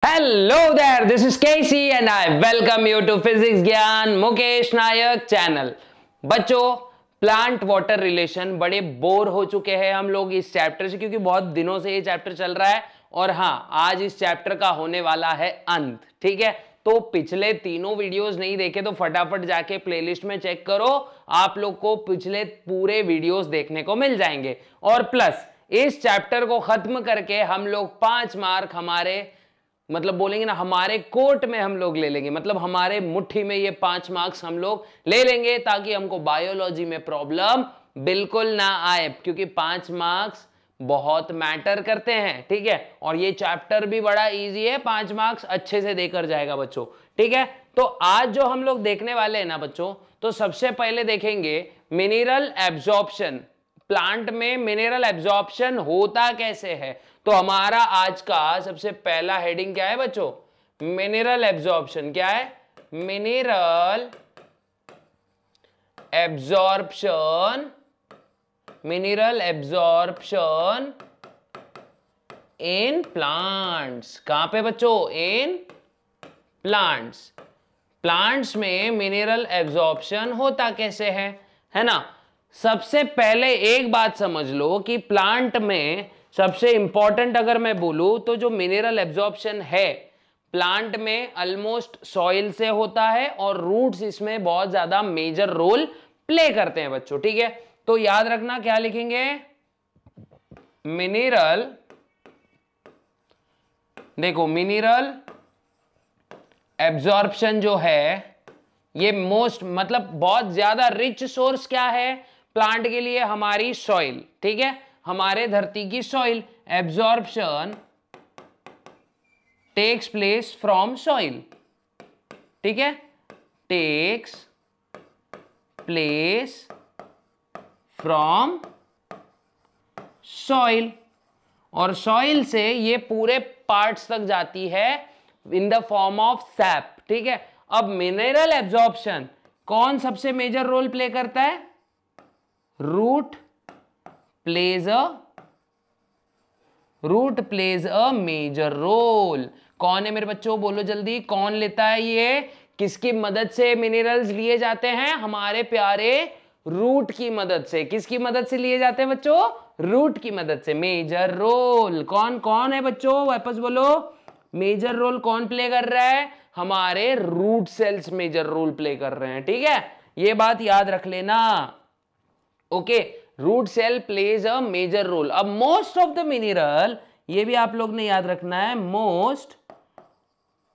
Hello there, this is Casey and I welcome you to Physics ज्ञान मुकेश नायक channel. बच्चों, plant water relation बड़े bore हो चुके हैं हम लोग इस चैप्टर से, क्योंकि बहुत दिनों से ये चैप्टर चल रहा है और हाँ, आज इस चैप्टर का होने वाला है अंत। ठीक है, तो पिछले तीनों वीडियोस नहीं देखे तो फटाफट जाके प्लेलिस्ट में चेक करो, आप लोग को पिछले पूरे वीडियोस देखने को मिल जाएंगे। और प्लस इस चैप्टर को खत्म करके हम लोग 5 मार्क हमारे मतलब बोलेंगे ना, हमारे कोर्ट में हम लोग ले लेंगे, मतलब हमारे मुट्ठी में ये 5 मार्क्स हम लोग ले लेंगे, ताकि हमको बायोलॉजी में प्रॉब्लम बिल्कुल ना आए, क्योंकि 5 मार्क्स बहुत मैटर करते हैं। ठीक है, और ये चैप्टर भी बड़ा इजी है, 5 मार्क्स अच्छे से देकर जाएगा बच्चों। ठीक है, तो आज जो हम लोग देखने वाले हैं ना बच्चों, तो सबसे पहले देखेंगे मिनरल एब्जॉर्प्शन। प्लांट में मिनरल एब्जॉर्प्शन होता कैसे है। तो हमारा आज का सबसे पहला हेडिंग क्या है बच्चों? Mineral absorption. क्या है? Mineral absorption. Mineral absorption in plants. कहां पे बच्चों? In plants. प्लांट्स में मिनरल एब्जॉर्प्शन होता कैसे है ना। सबसे पहले एक बात समझ लो कि प्लांट में सबसे इंपॉर्टेंट अगर मैं बोलूं तो जो मिनरल एब्जॉर्प्शन है प्लांट में ऑलमोस्ट सॉइल से होता है, और रूट्स इसमें बहुत ज्यादा मेजर रोल प्ले करते हैं बच्चों। ठीक है, तो याद रखना क्या लिखेंगे? मिनरल, देखो मिनरल एब्जॉर्प्शन जो है ये मोस्ट मतलब बहुत ज्यादा रिच सोर्स क्या है प्लांट के लिए? हमारी सॉइल। ठीक है, हमारे धरती की soil. Absorption takes place from soil. ठीक है, टेक्स प्लेस फ्रॉम सॉइल, और सॉइल से ये पूरे पार्ट्स तक जाती है in the form of sap. ठीक है, अब मिनरल एब्जॉर्प्शन कौन सबसे मेजर रोल प्ले करता है? Root plays a major role. कौन है मेरे बच्चों? बोलो जल्दी, कौन लेता है ये? किसकी मदद से मिनरल्स लिए जाते हैं? हमारे प्यारे रूट की मदद से। किसकी मदद से लिए जाते हैं बच्चों? रूट की मदद से। मेजर रोल कौन कौन है बच्चों? वापस बोलो, मेजर रोल कौन प्ले कर रहा है? हमारे root cells major role play कर रहे हैं। ठीक है, ये बात याद रख लेना। Okay, root cell plays a major role. अब मोस्ट ऑफ द मिनरल, ये भी आप लोग ने याद रखना है, most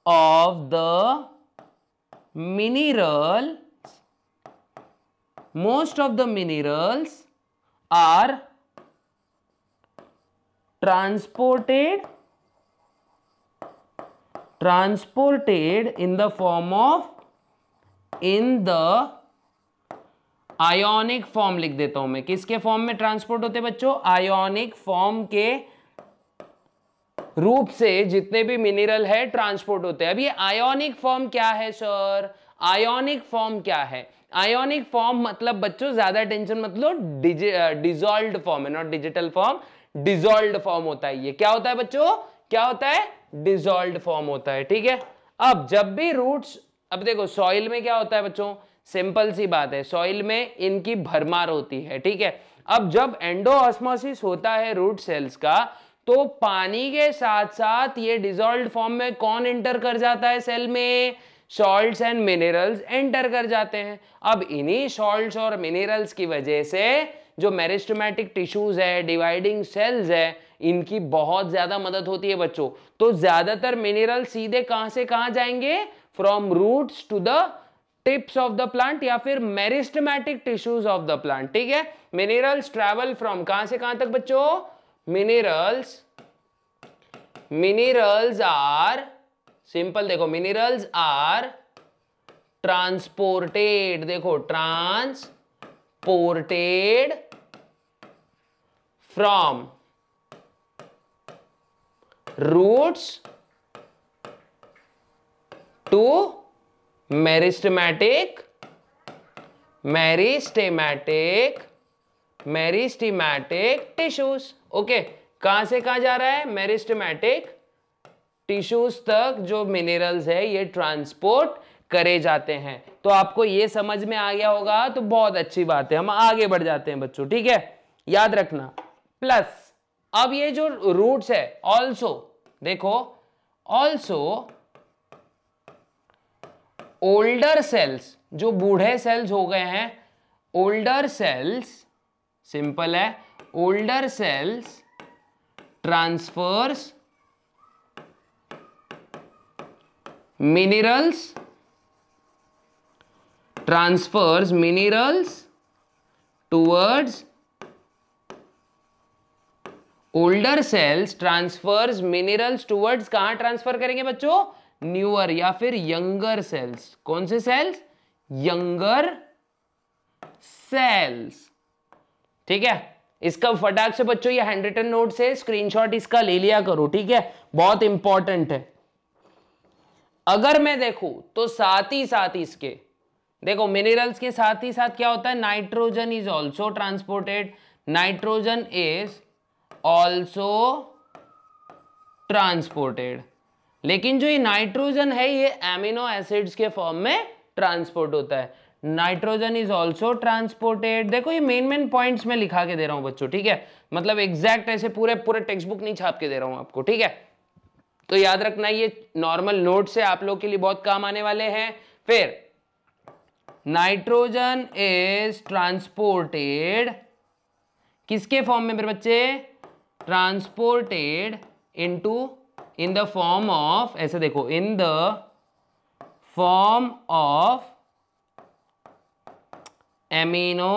of the minerals are transported in the form of ionic form. लिख देता हूं मैं, किसके फॉर्म में ट्रांसपोर्ट होते हैं बच्चों? आयोनिक फॉर्म के रूप से जितने भी मिनरल है ट्रांसपोर्ट होते हैं। अब ये आयोनिक फॉर्म क्या है सर? आयोनिक फॉर्म क्या है? आयोनिक फॉर्म मतलब बच्चों ज्यादा टेंशन मत लो, डिजॉल्व्ड फॉर्म है, not digital form, dissolved form होता है। ये क्या होता है बच्चों? क्या होता है? डिजॉल्व्ड फॉर्म होता है। ठीक है, अब जब भी रूट्स, अब देखो सॉइल में क्या होता है बच्चों? सिंपल सी बात है, सॉइल में इनकी भरमार होती है। ठीक है, अब जब एंडोऑस्मोसिस होता है रूट सेल्स का, तो पानी के साथ साथ ये डिजॉल्व्ड फॉर्म में कौन एंटर कर जाता है सेल में? सॉल्ट्स एंड मिनरल्स एंटर कर जाते हैं। अब इन्हीं सॉल्ट्स और मिनरल्स की वजह से जो मेरिस्टेमेटिक टिश्यूज है, डिवाइडिंग सेल्स है, इनकी बहुत ज्यादा मदद होती है बच्चों। तो ज्यादातर मिनरल सीधे कहां से कहां जाएंगे? From roots to the tips of the plant, या फिर meristematic tissues of the plant. ठीक है, मिनरल्स ट्रैवल फ्रॉम कहां से कहां तक बच्चों? मिनरल्स आर सिंपल, देखो मिनरल्स आर ट्रांसपोर्टेड, देखो transported from roots to meristematic tissues. Okay, कहां से कहां जा रहा है? मेरिस्टेमेटिक टिश्यूज तक जो मिनरल्स है ये ट्रांसपोर्ट करे जाते हैं। तो आपको ये समझ में आ गया होगा तो बहुत अच्छी बात है। हम आगे बढ़ जाते हैं बच्चों, ठीक है, याद रखना। प्लस अब ये जो रूट्स है ऑल्सो, देखो ऑल्सो ओल्डर सेल्स, जो बूढ़े सेल्स हो गए हैं, ओल्डर सेल्स, सिंपल है, older cells transfers minerals, transfers minerals towards, older cells transfers minerals towards, कहां ट्रांसफर करेंगे बच्चों? न्यूअर या फिर यंगर सेल्स। कौन से सेल्स? यंगर सेल्स, ठीक है। इसका फटाक से बच्चों ये हैंड रिटन नोट से स्क्रीनशॉट इसका ले लिया करो, ठीक है, बहुत इंपॉर्टेंट है। अगर मैं देखूं तो साथ ही साथ इसके देखो मिनरल्स के साथ ही साथ क्या होता है? Nitrogen is also transported, nitrogen is also transported. लेकिन जो ये नाइट्रोजन है ये एमिनो एसिड्स के फॉर्म में ट्रांसपोर्ट होता है। Nitrogen is also transported. देखो ये मेन पॉइंट्स में लिखा के दे रहा हूं बच्चों, ठीक है, मतलब एग्जैक्ट ऐसे पूरे टेक्स्ट बुक नहीं छाप के दे रहा हूं आपको, ठीक है। तो याद रखना ये नॉर्मल नोट से आप लोग के लिए बहुत काम आने वाले हैं। फिर नाइट्रोजन इज ट्रांसपोर्टेड किसके फॉर्म में मेरे बच्चे? Transported in the form of, ऐसे देखो, इन the form of amino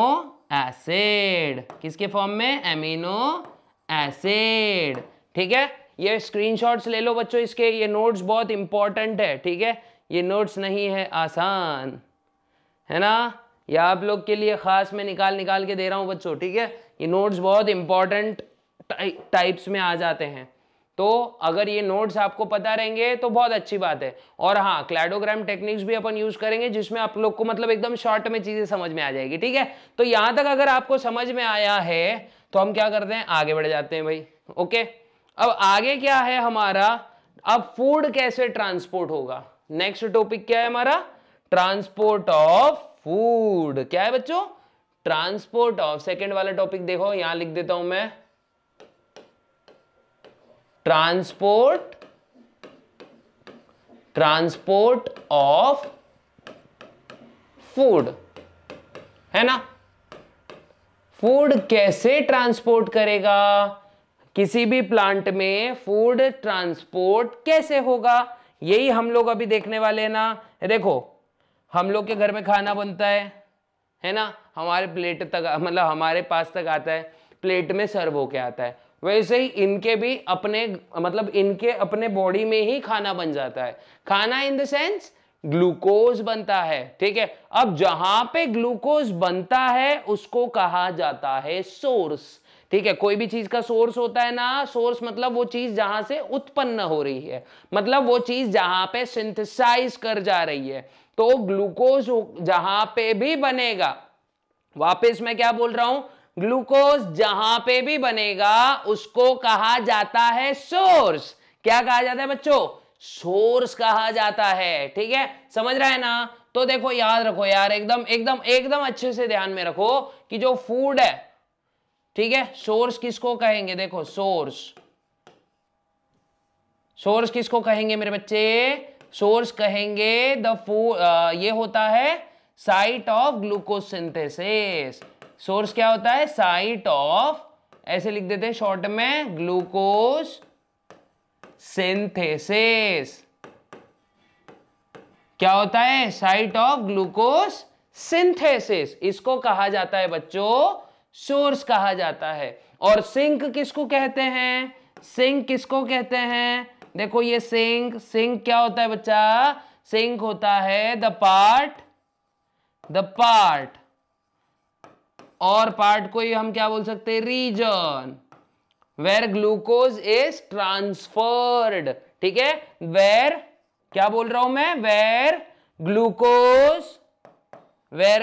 acid. किसके फॉर्म में? एमिनो एसिड, ठीक है। ये स्क्रीनशॉट्स ले लो बच्चों इसके, ये नोट्स बहुत इंपॉर्टेंट है, ठीक है, ये नोट्स नहीं है आसान, है ना, ये आप लोग के लिए खास मैं निकाल के दे रहा हूं बच्चों, ठीक है। ये नोट्स बहुत इंपॉर्टेंट टाइप्स में आ जाते हैं, तो अगर ये नोट्स आपको पता रहेंगे तो बहुत अच्छी बात है। और हाँ, क्लैडोग्राम टेक्निक्स भी अपन यूज करेंगे जिसमें आप लोग को मतलब एकदम शॉर्ट में चीजें समझ में आ जाएगी, ठीक है। तो यहां तक अगर आपको समझ में आया है तो हम क्या करते हैं? आगे बढ़ जाते हैं भाई, ओके। अब आगे क्या है हमारा? अब फूड कैसे ट्रांसपोर्ट होगा? नेक्स्ट टॉपिक क्या है हमारा? Transport of food. क्या है बच्चों? ट्रांसपोर्ट ऑफ, सेकेंड वाला टॉपिक देखो, यहां लिख देता हूं मैं, ट्रांसपोर्ट ऑफ फूड, है ना। फूड कैसे ट्रांसपोर्ट करेगा? किसी भी प्लांट में फूड ट्रांसपोर्ट कैसे होगा, यही हम लोग अभी देखने वाले हैं ना। देखो हम लोग के घर में खाना बनता है ना, हमारे प्लेट तक, मतलब हमारे पास तक आता है, प्लेट में सर्व होके आता है। वैसे ही इनके भी अपने, मतलब इनके अपने बॉडी में ही खाना बन जाता है। खाना इन द सेंस ग्लूकोज बनता है, ठीक है। अब जहां पे ग्लूकोज बनता है उसको कहा जाता है सोर्स, ठीक है। कोई भी चीज का सोर्स होता है ना, सोर्स मतलब वो चीज जहां से उत्पन्न हो रही है, मतलब वो चीज जहां पे सिंथेसाइज कर जा रही है। तो ग्लूकोज जहां पे भी बनेगा, वापस मैं क्या बोल रहा हूं, ग्लूकोज जहां पे भी बनेगा उसको कहा जाता है सोर्स। क्या कहा जाता है बच्चों? सोर्स कहा जाता है, ठीक है, समझ रहा है ना। तो देखो याद रखो यार, एकदम एकदम एकदम अच्छे से ध्यान में रखो कि जो फूड है, ठीक है, सोर्स किसको कहेंगे? देखो सोर्स, सोर्स किसको कहेंगे मेरे बच्चे? सोर्स कहेंगे द फूड, ये होता है site of glucose synthesis. Source क्या होता है? साइट ऑफ, ऐसे लिख देते हैं शॉर्ट में, ग्लूकोज सिंथेसिस। क्या होता है? साइट ऑफ ग्लूकोज सिंथेसिस, इसको कहा जाता है बच्चों सोर्स कहा जाता है। और सिंक किसको कहते हैं? सिंक किसको कहते हैं? देखो ये सिंक, सिंक क्या होता है बच्चा? सिंक होता है द पार्ट, और पार्ट को ही हम क्या बोल सकते हैं? Region where glucose is transferred, ठीक है। वेयर, क्या बोल रहा हूं मैं? वेयर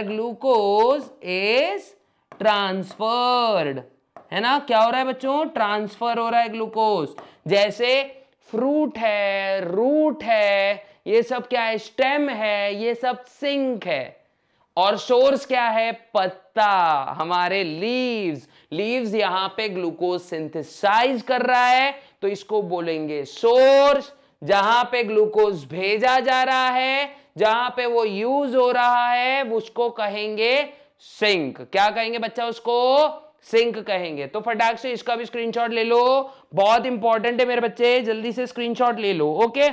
ग्लूकोज इज ट्रांसफर्ड, है ना। क्या हो रहा है बच्चों? ट्रांसफर हो रहा है ग्लूकोज। जैसे फ्रूट है, रूट है, ये सब क्या है, स्टेम है, ये सब सिंक है। और सोर्स क्या है, पत्ता, हमारे लीव्स। लीव्स यहां पे ग्लूकोज सिंथेसाइज कर रहा है तो इसको बोलेंगे सोर्स। जहां पे ग्लूकोज भेजा जा रहा है, जहां पे वो यूज हो रहा है, उसको कहेंगे सिंक। क्या कहेंगे बच्चा, उसको सिंक कहेंगे। तो फटाक से इसका भी स्क्रीनशॉट ले लो, बहुत इंपॉर्टेंट है मेरे बच्चे, जल्दी से स्क्रीनशॉट ले लो। ओके,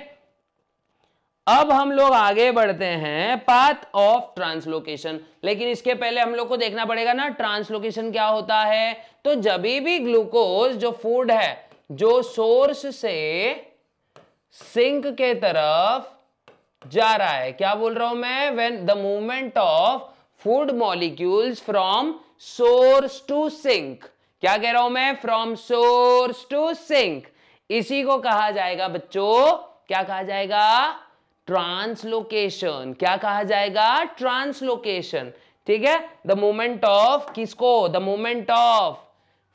अब हम लोग आगे बढ़ते हैं पाथ ऑफ ट्रांसलोकेशन। लेकिन इसके पहले हम लोग को देखना पड़ेगा ना ट्रांसलोकेशन क्या होता है। तो जब भी ग्लूकोज जो फूड है, जो सोर्स से सिंक के तरफ जा रहा है, क्या बोल रहा हूं मैं, when the movement of food molecules from source to sink, क्या कह रहा हूं मैं, फ्रॉम सोर्स टू सिंक, इसी को कहा जाएगा बच्चों, क्या कहा जाएगा, ट्रांसलोकेशन। क्या कहा जाएगा, ट्रांसलोकेशन। ठीक है, द मूवमेंट ऑफ किसको, the movement of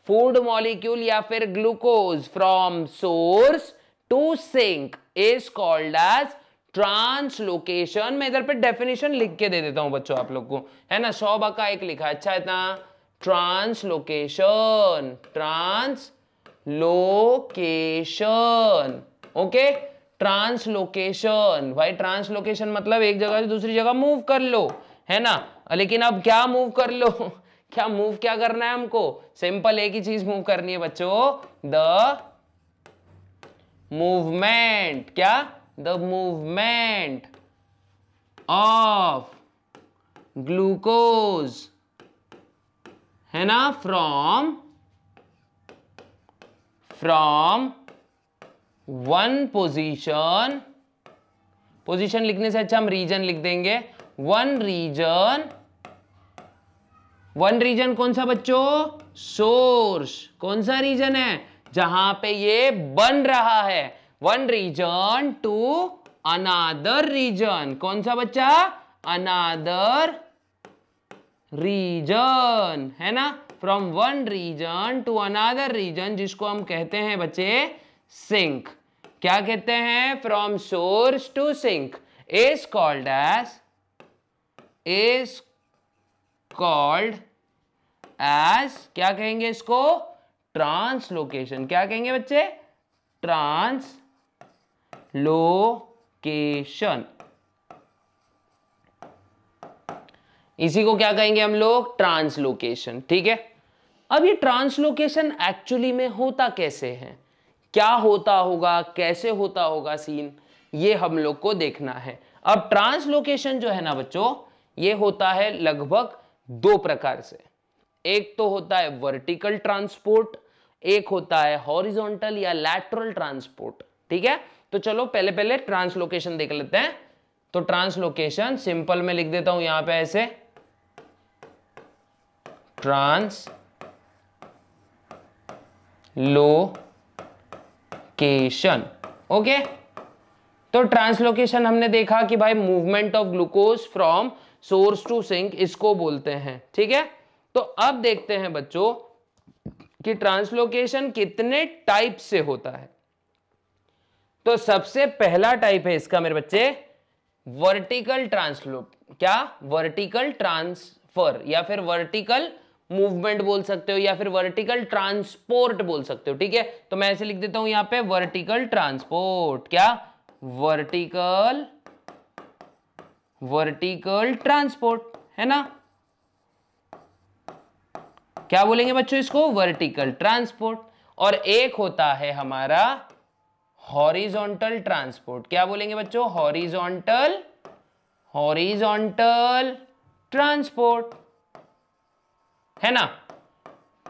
food molecule या फिर glucose from source to sink is called as translocation. मैं इधर पे डेफिनेशन लिख के दे देता हूं बच्चों आप लोग को, है ना, 100 का एक लिखा, अच्छा इतना, ट्रांसलोकेशन, ट्रांसलोकेशन। ओके, ट्रांसलोकेशन, भाई ट्रांसलोकेशन मतलब एक जगह से दूसरी जगह मूव कर लो, है ना। लेकिन अब क्या मूव कर लो क्या मूव क्या करना है हमको, सिंपल एक ही चीज मूव करनी है बच्चों, द मूवमेंट, क्या, द मूवमेंट ऑफ ग्लूकोज, है ना, फ्रॉम वन पोजीशन, पोजीशन लिखने से अच्छा हम रीजन लिख देंगे, वन रीजन कौन सा बच्चों, सोर्स, कौन सा रीजन है, जहां पे ये बन रहा है, one region to another region, कौन सा बच्चा, अनादर रीजन, है ना, from one region to another region, जिसको हम कहते हैं बच्चे सिंक। क्या कहते हैं, from source to sink is called as क्या कहेंगे इसको, ट्रांसलोकेशन। क्या कहेंगे बच्चे, ट्रांसलोकेशन, इसी को क्या कहेंगे हम लोग, ट्रांसलोकेशन। ठीक है, अब ये ट्रांसलोकेशन एक्चुअली में होता कैसे है, क्या होता होगा, कैसे होता होगा सीन, ये हम लोग को देखना है। अब ट्रांसलोकेशन जो है ना बच्चों, ये होता है लगभग दो प्रकार से। एक तो होता है वर्टिकल ट्रांसपोर्ट, एक होता है हॉरिजॉन्टल या लैटरल ट्रांसपोर्ट। ठीक है, तो चलो पहले पहले ट्रांसलोकेशन देख लेते हैं। तो ट्रांसलोकेशन सिंपल में लिख देता हूं यहां पे ऐसे, ट्रांसलोकेशन। ओके, तो ट्रांसलोकेशन हमने देखा कि भाई movement of glucose from source to sink, इसको बोलते हैं। ठीक है, तो अब देखते हैं बच्चों कि ट्रांसलोकेशन कितने टाइप से होता है। तो सबसे पहला टाइप है इसका मेरे बच्चे, वर्टिकल क्या, वर्टिकल ट्रांसफर या फिर वर्टिकल मूवमेंट बोल सकते हो, या फिर वर्टिकल ट्रांसपोर्ट बोल सकते हो। ठीक है, तो मैं ऐसे लिख देता हूं यहां पे वर्टिकल ट्रांसपोर्ट, क्या, वर्टिकल ट्रांसपोर्ट, है ना। क्या बोलेंगे बच्चों इसको, वर्टिकल ट्रांसपोर्ट। और एक होता है हमारा हॉरिजॉन्टल ट्रांसपोर्ट। क्या बोलेंगे बच्चों, हॉरिजॉन्टल ट्रांसपोर्ट, है ना।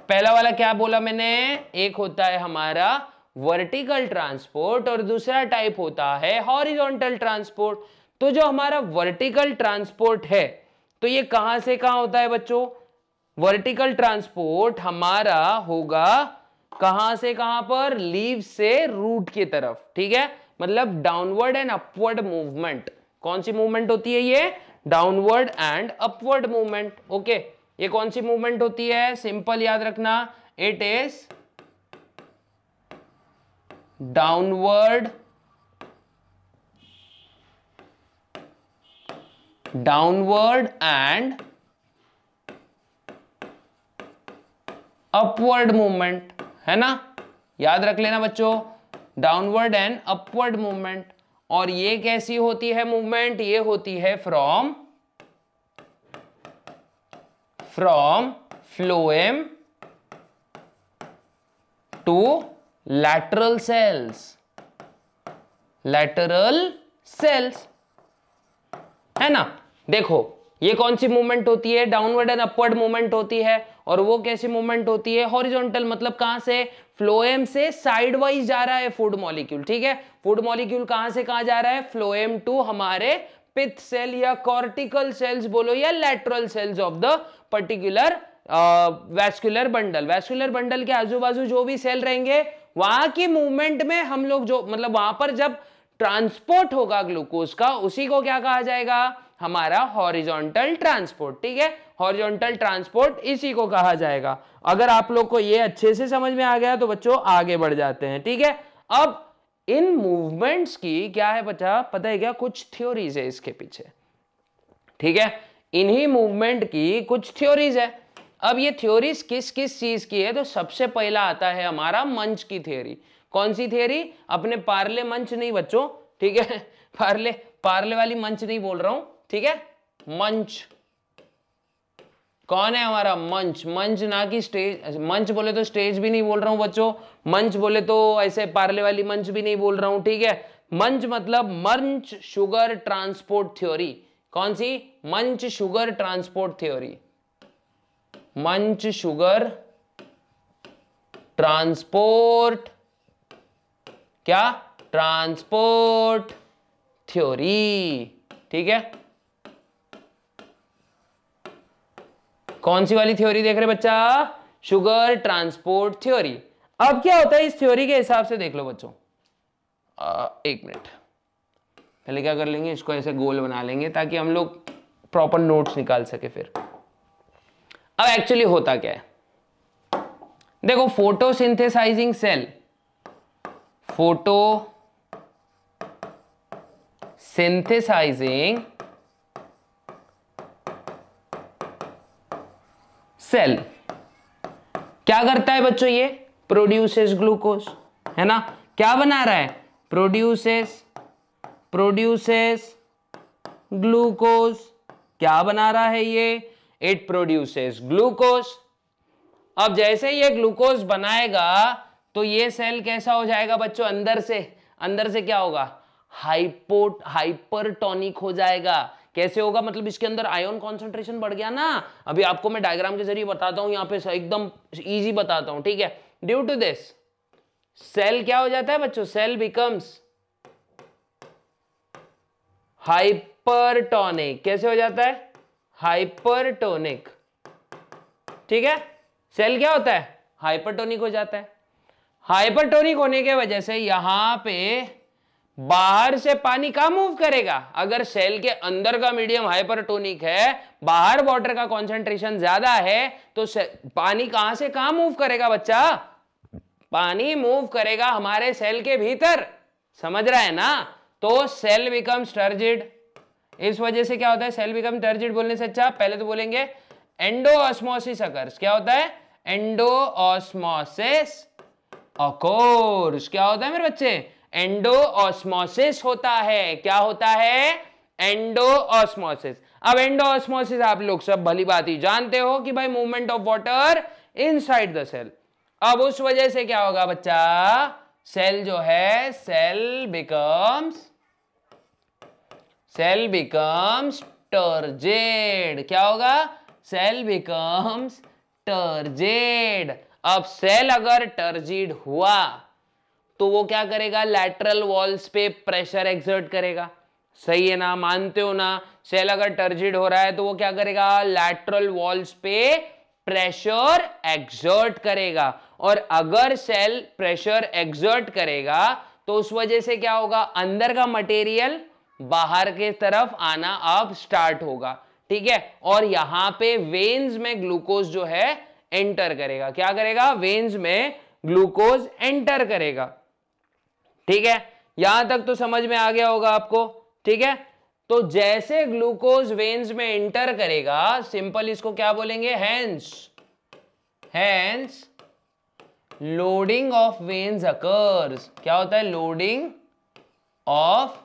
पहला वाला क्या बोला मैंने, एक होता है हमारा वर्टिकल ट्रांसपोर्ट और दूसरा टाइप होता है हॉरिजॉन्टल ट्रांसपोर्ट। तो जो हमारा वर्टिकल ट्रांसपोर्ट है, तो ये कहां से कहां होता है बच्चों, वर्टिकल ट्रांसपोर्ट हमारा होगा कहां से कहां पर, लीव से रूट की तरफ। ठीक है, मतलब डाउनवर्ड एंड अपवर्ड मूवमेंट। कौन सी मूवमेंट होती है ये, downward and upward movement. Okay, ये कौन सी मूवमेंट होती है, सिंपल याद रखना, it is downward and upward movement, है ना, याद रख लेना बच्चों, डाउनवर्ड एंड अपवर्ड मूवमेंट। और ये कैसी होती है मूवमेंट? ये होती है from phloem to lateral cells, है ना। देखो ये कौन सी मूवमेंट होती है? डाउनवर्ड एंड अपवर्ड मूवमेंट होती है। और वो कैसी मूवमेंट होती है? हॉरिजॉन्टल, मतलब कहां से? फ्लोएम से साइडवाइज जा रहा है फूड मॉलिक्यूल, ठीक है। फूड मॉलिक्यूल कहां से कहां जा रहा है? फ्लोएम टू हमारे पिथ सेल या कॉर्टिकल सेल्स बोलो या lateral cells of the particular vascular bundle. Vascular bundle के आजू बाजू जो भी सेल रहेंगे वहां की मूवमेंट में हम लोग जो, मतलब वहां पर जब ट्रांसपोर्ट होगा ग्लूकोज का, उसी को क्या कहा जाएगा? हमारा हॉरिजॉन्टल ट्रांसपोर्ट, ठीक है। हॉरिजॉन्टल ट्रांसपोर्ट इसी को कहा जाएगा। अगर आप लोग को ये अच्छे से समझ में आ गया तो बच्चों आगे बढ़ जाते हैं, ठीक है। अब इन मूवमेंट्स की क्या है बच्चा, पता है क्या? कुछ थ्योरीज है इसके पीछे, ठीक है। इन्हीं मूवमेंट की कुछ थ्योरीज है। अब ये थ्योरीज किस किस चीज की है? तो सबसे पहला आता है हमारा मंच की थ्योरी। कौन सी थ्योरी? अपने पार्ले मंच नहीं बच्चों, ठीक है, पार्ले वाली मंच नहीं बोल रहा हूं, ठीक है। मंच कौन है हमारा? मंच ना कि स्टेज। मंच बोले तो स्टेज भी नहीं बोल रहा हूं बच्चों, मंच बोले तो ऐसे पार्ले वाली मंच भी नहीं बोल रहा हूं, ठीक है। मंच मतलब मंच शुगर ट्रांसपोर्ट थ्योरी। कौन सी? मंच शुगर ट्रांसपोर्ट थ्योरी। मंच शुगर ट्रांसपोर्ट, क्या? ट्रांसपोर्ट थ्योरी, ठीक है। कौन सी वाली थ्योरी देख रहे बच्चा? Sugar transport theory. अब क्या होता है इस थ्योरी के हिसाब से, देख लो बच्चों। एक मिनट, पहले क्या कर लेंगे, इसको ऐसे गोल बना लेंगे ताकि हम लोग प्रॉपर नोट्स निकाल सके फिर। अब एक्चुअली होता क्या है, देखो, फोटोसिंथेसाइजिंग सेल, फोटोसिंथेसाइजिंग सेल क्या करता है बच्चों? ये प्रोड्यूसेस ग्लूकोज, है ना। क्या बना रहा है? Produces glucose. क्या बना रहा है ये? It produces glucose. अब जैसे ये ग्लूकोज बनाएगा तो ये सेल कैसा हो जाएगा बच्चों? अंदर से क्या होगा? हाइपरटोनिक हो जाएगा। कैसे होगा? मतलब इसके अंदर आयोन कॉन्सेंट्रेशन बढ़ गया ना। अभी आपको मैं डायग्राम के जरिए बताता हूं, यहां पे एकदम इजी बताता हूं, ठीक है। ड्यू टू दिस सेल क्या हो जाता है बच्चों? Cell becomes hypertonic. कैसे हो जाता है? हाइपरटोनिक, ठीक है। सेल क्या होता है? हाइपरटोनिक हो जाता है। हाइपरटोनिक होने के वजह से यहां पे बाहर से पानी कहाँ मूव करेगा? अगर सेल के अंदर का मीडियम हाइपरटोनिक है, बाहर वाटर का कॉन्सेंट्रेशन ज्यादा है, तो पानी कहां से कहां मूव करेगा बच्चा? पानी मूव करेगा हमारे सेल के भीतर, समझ रहा है ना। तो सेल बिकम्स टर्जिड। इस वजह से क्या होता है? सेल बिकम टर्जिड बोलने से अच्छा पहले तो बोलेंगे एंडोऑस्मोसिस अकर्स। क्या होता है? Endosmosis occurs. क्या होता है मेरे बच्चे? एंडोऑस्मोसिस होता है। क्या होता है? एंडोऑस्मोसिस। अब एंडोऑस्मोसिस आप लोग सब भली बात ही जानते हो कि भाई movement of water inside the cell. अब उस वजह से क्या होगा बच्चा? सेल जो है, सेल बिकम्स टर्जिड। क्या होगा? Cell becomes turgid. अब सेल अगर टर्जिड हुआ तो वो क्या करेगा? लैटरल वॉल्स पे प्रेशर एक्सर्ट करेगा। सही है ना? मानते हो ना? सेल अगर टर्जिड हो रहा है तो वो क्या करेगा? लैटरल वॉल्स पे प्रेशर एक्सर्ट करेगा। और अगर सेल प्रेशर एक्सर्ट करेगा तो उस वजह से क्या होगा? अंदर का मटेरियल बाहर के तरफ आना अब स्टार्ट होगा, ठीक है। और यहां पे वेन्स में ग्लूकोज जो है एंटर करेगा। क्या करेगा? वेन्स में ग्लूकोज एंटर करेगा। ठीक है, यहां तक तो समझ में आ गया होगा आपको। ठीक है, तो जैसे ग्लूकोज वेन्स में एंटर करेगा, सिंपल इसको क्या बोलेंगे, hence loading of veins occurs. क्या होता है, लोडिंग ऑफ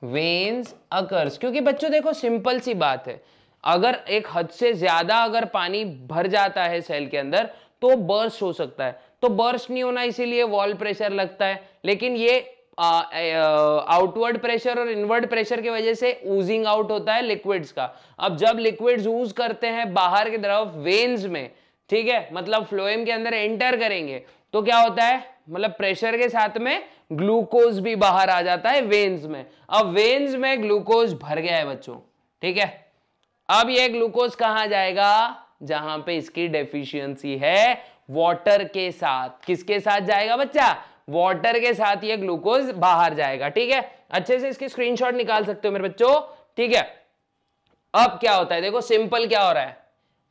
वेन्स अकर्स। क्योंकि बच्चों देखो सिंपल सी बात है, अगर एक हद से ज्यादा अगर पानी भर जाता है सेल के अंदर तो बर्स्ट हो सकता है, तो बर्स्ट नहीं होना इसीलिए वॉल प्रेशर लगता है, लेकिन ये आउटवर्ड प्रेशर और इनवर्ड प्रेशर की वजह से ऊजिंग आउट होता है लिक्विड्स का। अब जब लिक्विड्स ऊज करते हैं बाहर की तरफ वेन्स में, ठीक है, मतलब फ्लोएम के अंदर एंटर करेंगे, तो क्या होता है, मतलब प्रेशर के साथ में ग्लूकोज भी बाहर आ जाता है वेन्स में। अब वेन्स में ग्लूकोज भर गया है बच्चों, ठीक है, अब ये ग्लूकोज कहां जाएगा, जहां पे इसकी डेफिशिएंसी है, वाटर के साथ। किसके साथ जाएगा बच्चा, वाटर के साथ ये ग्लूकोज बाहर जाएगा। ठीक है, अच्छे से इसकी स्क्रीनशॉट निकाल सकते हो मेरे बच्चों। ठीक है, अब क्या होता है, देखो सिंपल क्या हो रहा है,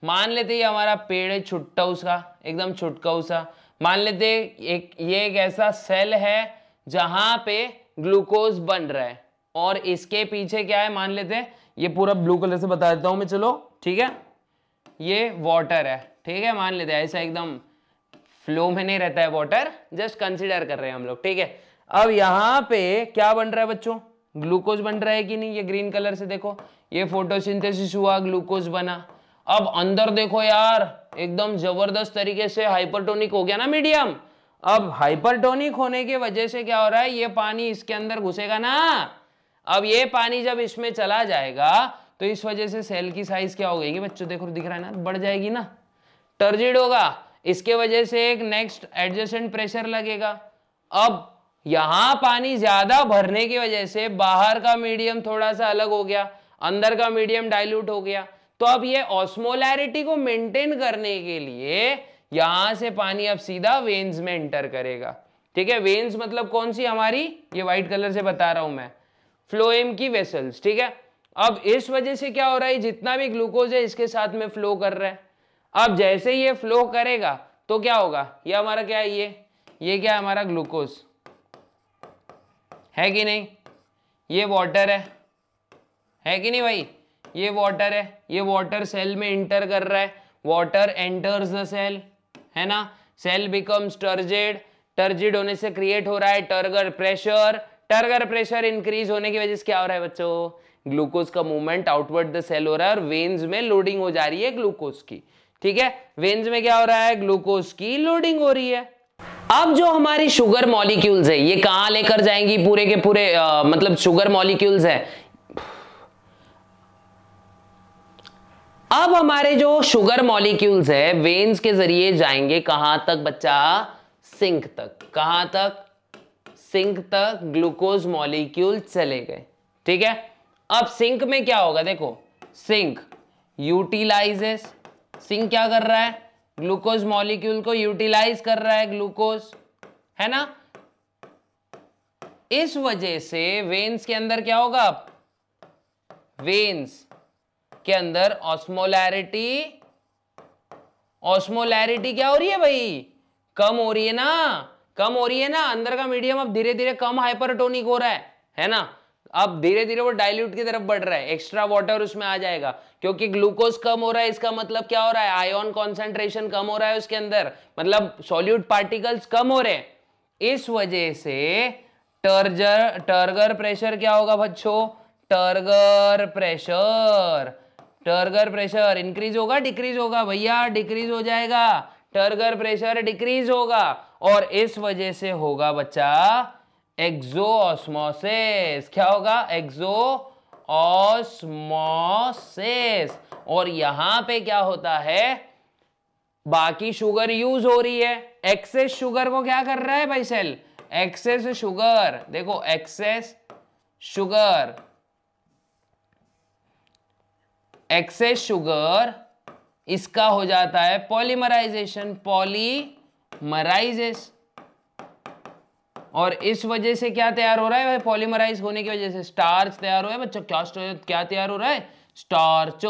मान लेते ये हमारा पेड़ है छुट्टा उसका, एकदम छुटका सा, मान लेते ये एक ऐसा सेल है जहां पे ग्लूकोज बन रहा है, और इसके पीछे क्या है, मान लेते हैं ये पूरा ब्लू कलर से बता देता हूं मैं, चलो ठीक है, ये वाटर है, ठीक है, मान लेते हैं ऐसा एकदम फ्लो में नहीं रहता है वाटर, जस्ट कंसीडर कर रहे हैं हम लोग। ठीक है, अब यहां पे क्या बन रहा है बच्चों, ग्लूकोज बन रहा है कि नहीं, ये ग्रीन कलर से देखो, ये फोटोसिंथेसिस हुआ, ग्लूकोज बना। अब अंदर देखो यार, एकदम जबरदस्त तरीके से हाइपरटोनिक हो गया ना मीडियम। अब हाइपरटोनिक होने की वजह से क्या हो रहा है, ये पानी इसके अंदर घुसेगा ना, अब ये पानी जब इसमें चला जाएगा तो इस वजह से सेल की साइज क्या हो गई बच्चों, देखो दिख रहा है ना, बढ़ जाएगी ना, टर्जिड होगा, इसके वजह से एक नेक्स्ट एडजेसेंट प्रेशर लगेगा। अब यहां पानी ज्यादा भरने की वजह से बाहर का मीडियम थोड़ा सा अलग हो गया, अंदर का मीडियम डाइल्यूट हो गया, तो अब ये ऑस्मोलैरिटी को मेंटेन करने के लिए यहां से पानी अब सीधा वेन्स में एंटर करेगा। ठीक है, वेन्स मतलब कौन सी, हमारी ये व्हाइट कलर से बता रहा हूं मैं, फ्लोएम की वेसल्स। ठीक है, अब इस वजह से क्या हो रहा है, जितना भी ग्लूकोज है इसके साथ में फ्लो कर रहा है। अब जैसे ये फ्लो करेगा तो क्या होगा, ये हमारा क्या है, ये क्या है हमारा ग्लूकोज है कि नहीं, ये वाटर है कि नहीं भाई, ये वाटर है, ये वाटर सेल में इंटर कर रहा है, वाटर एंटर्स द सेल, है ना, सेल बिकम्स टर्जिड, टर्जिड होने से क्रिएट हो रहा है turgor pressure, turgor pressure increase होने की वजह से क्या हो रहा है बच्चों, ग्लूकोज का मूवमेंट आउटवर्ड द सेल हो रहा है और वेन्स में लोडिंग हो जा रही है ग्लूकोज की। ठीक है, वेन्स में क्या हो रहा है, ग्लूकोज की लोडिंग हो रही है। अब जो हमारी शुगर मॉलिक्यूल्स है ये कहां लेकर जाएंगी, पूरे के पूरे मतलब शुगर मॉलिक्यूल्स है, अब हमारे जो शुगर मॉलिक्यूल्स है वेन्स के जरिए जाएंगे कहां तक बच्चा, सिंक तक। कहां तक, सिंक तक ग्लूकोज मॉलिक्यूल चले गए। ठीक है, अब सिंक में क्या होगा, देखो सिंक यूटिलाइजेस, सिंक क्या कर रहा है, ग्लूकोज मॉलिक्यूल को यूटिलाइज कर रहा है, ग्लूकोज, है ना, इस वजह से वेन्स के अंदर क्या होगा, वेन्स के अंदर ऑस्मोलैरिटी क्या हो रही है भाई, कम हो रही है ना, कम हो रही है ना, अंदर का मीडियम अब धीरे धीरे कम हाइपरटोनिक हो रहा है ना, अब धीरे धीरे वो डाइल्यूट की तरफ बढ़ रहा है, एक्स्ट्रा वाटर उसमें आ जाएगा, क्योंकि ग्लूकोज कम हो रहा है, इसका मतलब क्या हो रहा है, आयोन कॉन्सेंट्रेशन कम हो रहा है उसके अंदर, मतलब सॉल्यूट पार्टिकल्स कम हो रहे हैं, इस वजह से टर्गर प्रेशर क्या होगा बच्चों, टर्गर प्रेशर इंक्रीज होगा डिक्रीज होगा भैया, डिक्रीज हो जाएगा, टर्गर प्रेशर डिक्रीज होगा, और इस वजह से होगा बच्चा एक्सोऑस्मोसिस। क्या होगा, एक्सोऑस्मोसिस। और यहां पे क्या होता है, बाकी शुगर यूज हो रही है, एक्सेस शुगर को क्या कर रहा है भाई सेल, एक्सेस शुगर, देखो एक्सेस शुगर, एक्सेस शुगर इसका हो जाता है पॉलीमराइजेशन, पॉलीमराइजेस, और इस वजह से क्या तैयार हो रहा है भाई, पॉलीमराइज होने की वजह से स्टार्च तैयार हो रहा है बच्चों, क्या तैयार हो रहा है, स्टार्च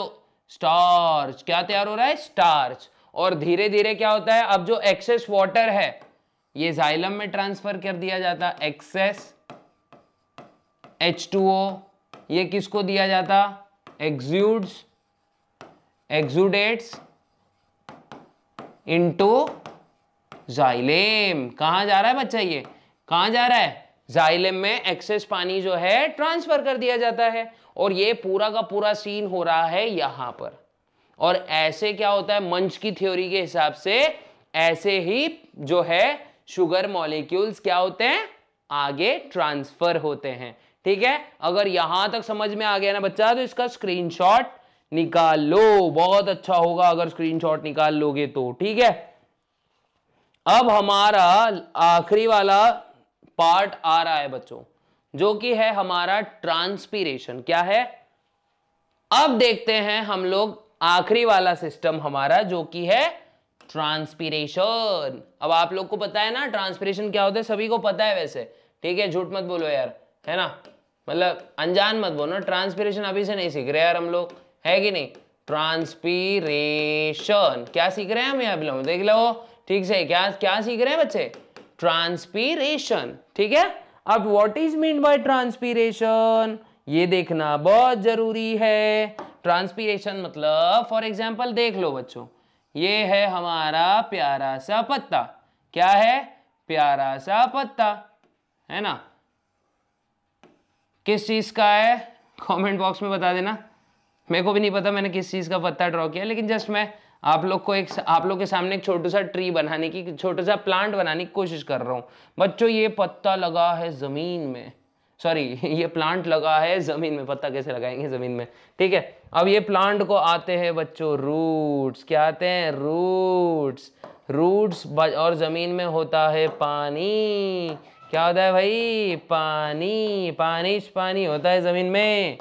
क्या तैयार हो रहा है, स्टार्च। और धीरे धीरे क्या होता है, अब जो एक्सेस वाटर है ये जाइलम में ट्रांसफर कर दिया जाता, एक्सेस H2O, ये किसको दिया जाता, एक्सूडेट्स इनटू जाइलेम। कहां जा रहा है बच्चा, ये कहां जा रहा है, जाइलेम में एक्सेस पानी जो है ट्रांसफर कर दिया जाता है। और ये पूरा का पूरा सीन हो रहा है यहां पर। और ऐसे क्या होता है, मंच की थ्योरी के हिसाब से ऐसे ही जो है शुगर मॉलिक्यूल्स क्या होते हैं, आगे ट्रांसफर होते हैं। ठीक है, अगर यहां तक समझ में आ गया ना बच्चा, तो इसका स्क्रीनशॉट निकाल लो, बहुत अच्छा होगा अगर स्क्रीनशॉट निकाल लोगे तो। ठीक है, अब हमारा आखिरी वाला पार्ट आ रहा है बच्चों, जो कि है हमारा ट्रांसपीरेशन। क्या है, अब देखते हैं हम लोग आखिरी वाला सिस्टम हमारा, जो कि है ट्रांसपीरेशन। अब आप लोग को पता है ना ट्रांसपीरेशन क्या होता है, सभी को पता है वैसे। ठीक है, झूठ मत बोलो यार, है ना, मतलब अनजान मत बोलो। ट्रांसपीरेशन अभी से नहीं सीख रहे यार हम लोग, है कि नहीं। ट्रांसपीरेशन क्या सीख रहे हैं हम, यहाँ पे देख लो ठीक से, क्या क्या सीख रहे हैं बच्चे, ट्रांसपीरेशन। ठीक है, अब what is mean by transpiration, ये देखना बहुत जरूरी है। ट्रांसपीरेशन मतलब फॉर एग्जांपल देख लो बच्चों, ये है हमारा प्यारा सा पत्ता। क्या है, प्यारा सा पत्ता, है ना, किस चीज का है, कमेंट बॉक्स में बता देना। मेरे को भी नहीं पता मैंने किस चीज का पत्ता ड्रॉ किया, लेकिन जस्ट मैं आप लोग के सामने एक छोटा सा ट्री बनाने की, छोटा सा प्लांट बनाने की कोशिश कर रहा हूं बच्चों। ये पत्ता लगा है जमीन में, सॉरी ये प्लांट लगा है जमीन में, पत्ता कैसे लगाएंगे जमीन में। ठीक है, अब ये प्लांट को आते हैं बच्चों रूट्स। क्या आते हैं, रूट्स और जमीन में होता है पानी। क्या होता है भाई, पानी, पानी होता है जमीन में।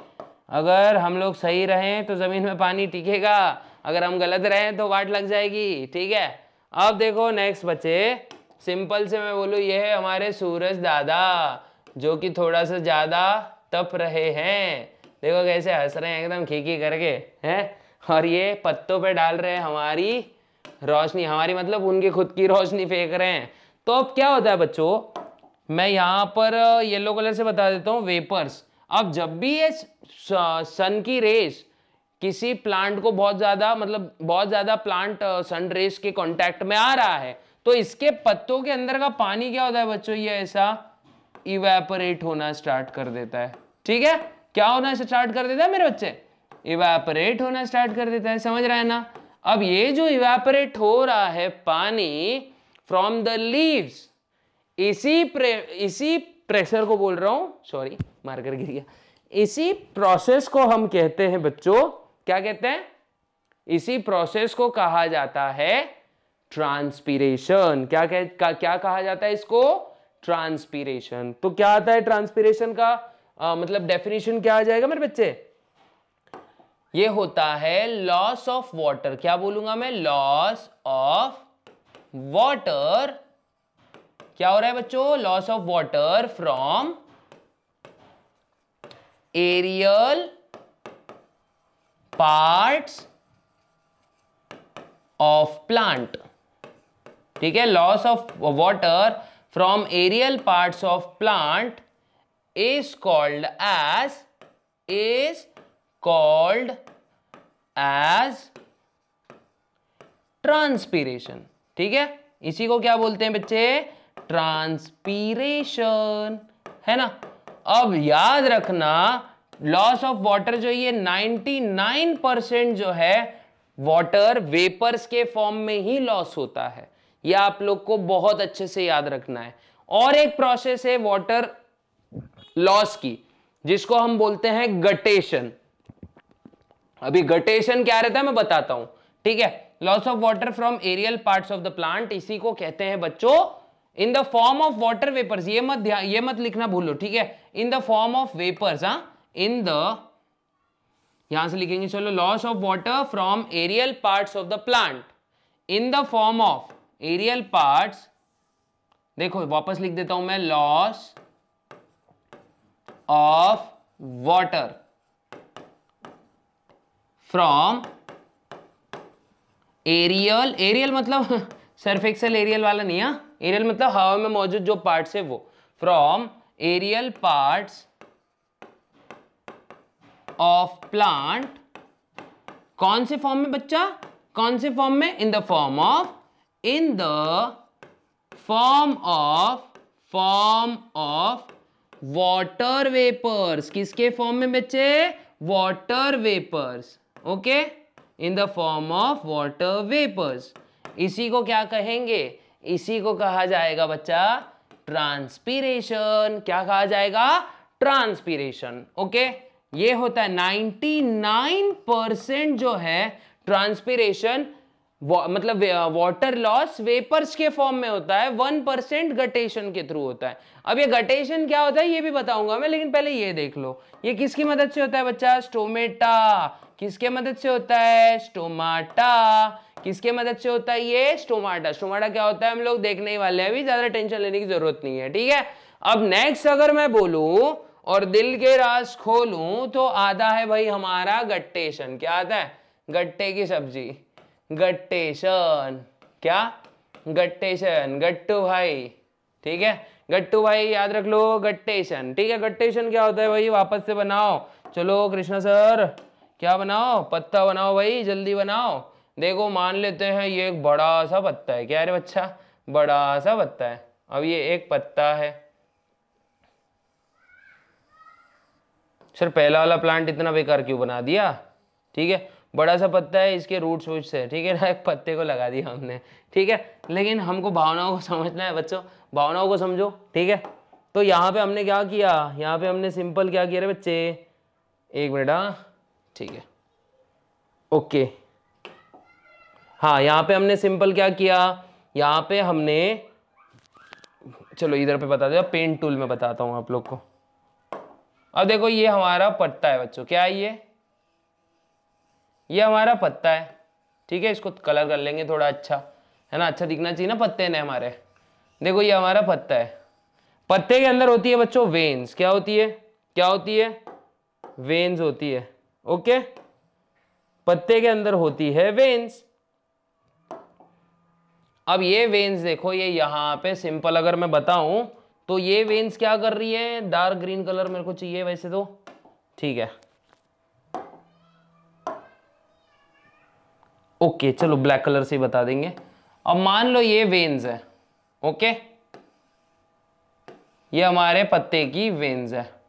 अगर हम लोग सही रहें तो जमीन में पानी टिकेगा, अगर हम गलत रहें तो वाट लग जाएगी। ठीक है, अब देखो नेक्स्ट बच्चे, सिंपल से मैं बोलूँ, ये है हमारे सूरज दादा, जो कि थोड़ा सा ज्यादा तप रहे हैं। देखो कैसे हंस रहे हैं एकदम खीखी करके, हैं, और ये पत्तों पे डाल रहे हैं हमारी रोशनी, हमारी मतलब उनकी खुद की रोशनी फेंक रहे हैं। तो अब क्या होता है बच्चों, मैं यहाँ पर येलो कलर से बता देता हूँ, वेपर्स। अब जब भी ये सन की रेस किसी प्लांट को बहुत ज्यादा प्लांट सन रेस के कांटेक्ट में आ रहा है, तो इसके पत्तों के अंदर का पानी क्या होता है बच्चों, ये ऐसा इवेपोरेट होना स्टार्ट कर देता है। ठीक है, क्या होना स्टार्ट कर देता है मेरे बच्चे, इवेपोरेट होना स्टार्ट कर देता है, समझ रहे हैं ना। अब ये जो इवेपोरेट हो रहा है पानी फ्रॉम द लीव्स, इसी प्रेशर को बोल रहा हूं, सॉरी मार्कर गिर गया, इसी प्रोसेस को हम कहते हैं बच्चों, क्या कहते हैं, इसी प्रोसेस को कहा जाता है ट्रांसपीरेशन। क्या कहा जाता है इसको, ट्रांसपीरेशन। तो क्या आता है ट्रांसपीरेशन का मतलब डेफिनेशन क्या आ जाएगा मेरे बच्चे, ये होता है लॉस ऑफ वाटर। क्या बोलूंगा मैं, लॉस ऑफ वाटर। क्या हो रहा है बच्चों, loss of water from aerial parts of plant. ठीक है, loss of water from aerial parts of plant is called as transpiration. ठीक है, इसी को क्या बोलते हैं बच्चे, ट्रांसपीरेशन, है ना। अब याद रखना, लॉस ऑफ वाटर जो ये 99% जो है वाटर वेपर्स के फॉर्म में ही लॉस होता है, ये आप लोग को बहुत अच्छे से याद रखना है। और एक प्रोसेस है वाटर लॉस की, जिसको हम बोलते हैं गटेशन। अभी गटेशन क्या रहता है मैं बताता हूं। ठीक है, loss of water from aerial parts of the plant, इसी को कहते हैं बच्चों in the form of water vapours. ये मत लिखना भूलो, ठीक है, in the form of vapours. In the, यहां से लिखेंगे चलो, loss of water from aerial parts of the plant in the form of aerial parts. देखो वापस लिख देता हूं मैं, loss of water from aerial मतलब सरफेक्सल एरियल वाला नहीं है, एरियल मतलब हवा में मौजूद जो पार्ट्स है वो, from aerial parts of plant, कौन से फॉर्म में बच्चा, कौन से फॉर्म में, in the form of, in the form of water vapours, किसके फॉर्म में बच्चे, water vapours, okay, in the form of water vapours. इसी को क्या कहेंगे, इसी को कहा जाएगा बच्चा ट्रांसपीरेशन। क्या कहा जाएगा, ट्रांसपीरेशन, ओके। ये होता है 99% जो है ट्रांसपीरेशन, मतलब वाटर लॉस वेपर्स के फॉर्म में होता है, 1% गटेशन के थ्रू होता है। अब ये गटेशन क्या होता है ये भी बताऊंगा मैं, लेकिन पहले ये देख लो, ये किसकी मदद से होता है बच्चा, स्टोमेटा। किसके मदद से होता है, स्टोमाटा। किसके मदद से होता है ये, स्टोमाटा। स्टोमाटा क्या होता है हम लोग देखने ही वाले हैं, अभी ज्यादा टेंशन लेने की जरूरत नहीं है, ठीक है। अब नेक्स्ट अगर मैं बोलूं और दिल के राज खोलूं तो आधा है भाई हमारा गट्टेशन। क्या आता है, गट्टे की सब्जी, गट्टेशन। क्या, गट्टेशन, गट्टू भाई, ठीक है, गट्टू भाई याद रख लो, गट्टेशन, ठीक है। गट्टेशन क्या होता है भाई, वापस से बनाओ, चलो कृष्णा सर, क्या बनाओ, पत्ता बनाओ भाई, जल्दी बनाओ। देखो मान लेते हैं ये एक बड़ा सा पत्ता है, क्या है रे बच्चा, बड़ा सा पत्ता है। अब ये एक पत्ता है, सर पहला वाला प्लांट इतना बेकार क्यों बना दिया, ठीक है, बड़ा सा पत्ता है, इसके रूट्स वूट्स है, ठीक है ना, एक पत्ते को लगा दिया हमने, ठीक है। लेकिन हमको भावनाओं को समझना है बच्चों, भावनाओं को समझो, ठीक है। तो यहाँ पे हमने क्या किया, यहाँ पे हमने सिंपल क्या किया रे बच्चे, एक मिनट, हाँ ठीक है, ओके। हाँ यहाँ पे हमने सिंपल क्या किया, यहाँ पे हमने, चलो इधर पे बता दो, पेंट टूल में बताता हूँ आप लोग को। अब देखो ये हमारा पत्ता है बच्चों, क्या है ये हमारा पत्ता है, ठीक है। इसको कलर कर लेंगे थोड़ा, अच्छा है ना, अच्छा दिखना चाहिए ना पत्ते ने हमारे। देखो ये हमारा पत्ता है, पत्ते के अंदर होती है बच्चों वेन्स। क्या होती है, क्या होती है, वेन्स होती है, ओके। पत्ते के अंदर होती है वेन्स। अब ये वेन्स देखो, ये यहाँ पे सिंपल अगर मैं बताऊं तो ये वेन्स क्या कर रही है, डार्क ग्रीन कलर मेरे को चाहिए वैसे तो, ठीक है, ओके चलो ब्लैक कलर से ही बता देंगे। अब मान लो ये वेन्स है, ओके, ये हमारे पत्ते की वेन्स है।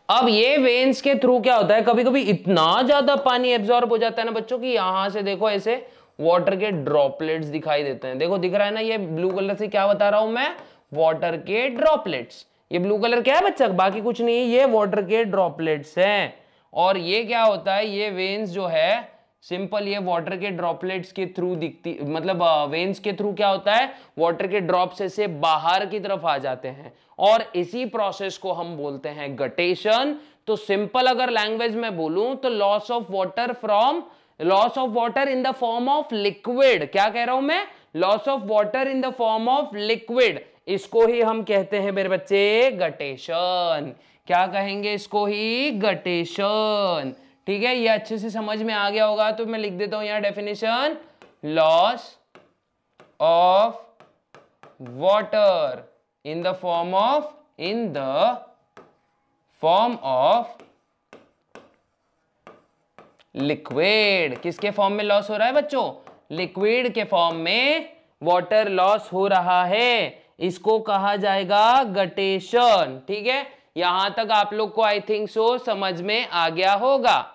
अब ये वेन्स के थ्रू क्या होता है, कभी कभी इतना ज्यादा पानी एब्जॉर्ब हो जाता है ना बच्चों की, यहां से देखो ऐसे वाटर के ड्रॉपलेट्स दिखाई देते हैं। देखो दिख रहा है ना, ये ब्लू कलर से क्या बता रहा हूं मैं, वाटर के ड्रॉपलेट्स। ये ब्लू कलर क्या है बच्चा, बाकी कुछ नहीं है, ये वाटर के ड्रॉपलेट्स हैं। और ये क्या होता है, ये वेन्स जो है सिंपल ये वाटर के ड्रॉपलेट्स के थ्रू दिखती, मतलब वेन्स के थ्रू क्या होता है, वाटर के ड्रॉप्स ऐसे बाहर की तरफ आ जाते हैं, और इसी प्रोसेस को हम बोलते हैं गटेशन। तो सिंपल अगर लैंग्वेज में बोलूं तो loss of water from, loss of water in the form of liquid. क्या कह रहा हूं मैं, loss of water in the form of liquid, इसको ही हम कहते हैं मेरे बच्चे गटेशन। क्या कहेंगे, इसको ही गटेशन, ठीक है। ये अच्छे से समझ में आ गया होगा तो मैं लिख देता हूं यहां definition, loss of water in the form of, in the form of liquid. किसके फॉर्म में लॉस हो रहा है बच्चों, लिक्विड के फॉर्म में वाटर लॉस हो रहा है, इसको कहा जाएगा गटेशन, ठीक है। यहां तक आप लोग को आई थिंक सो समझ में आ गया होगा।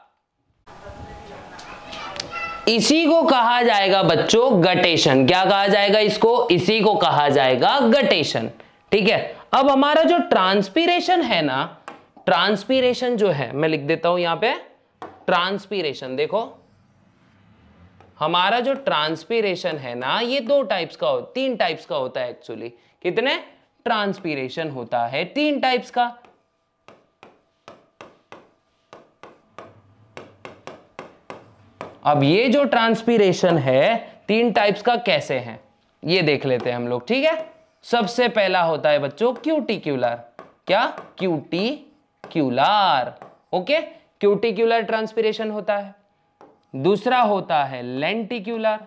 इसी को कहा जाएगा बच्चों गटेशन। क्या कहा जाएगा इसको, इसी को कहा जाएगा गटेशन, ठीक है। अब हमारा जो ट्रांसपीरेशन है ना, ट्रांसपीरेशन जो है मैं लिख देता हूं यहां पे, ट्रांसपीरेशन देखो, हमारा जो ट्रांसपीरेशन है ना ये दो टाइप्स का हो, तीन टाइप्स का होता है एक्चुअली। कितने, ट्रांसपीरेशन होता है तीन टाइप्स का। अब ये जो ट्रांसपीरेशन है तीन टाइप्स का कैसे है ये देख लेते हैं हम लोग, ठीक है। सबसे पहला होता है बच्चों क्यूटिक्यूलर। क्या, क्यूटिक्यूलर, ओके, क्यूटिक्यूलर ट्रांसपीरेशन होता है। दूसरा होता है लेंटिक्यूलर,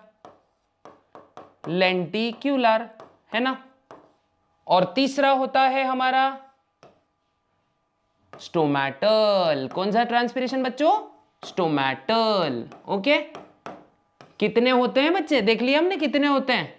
लेंटिक्यूलर, है ना। और तीसरा होता है हमारा स्टोमैटल। कौन सा ट्रांसपिरेशन बच्चों? स्टोमैटल। ओके, कितने होते हैं बच्चे? देख लिया हमने कितने होते हैं।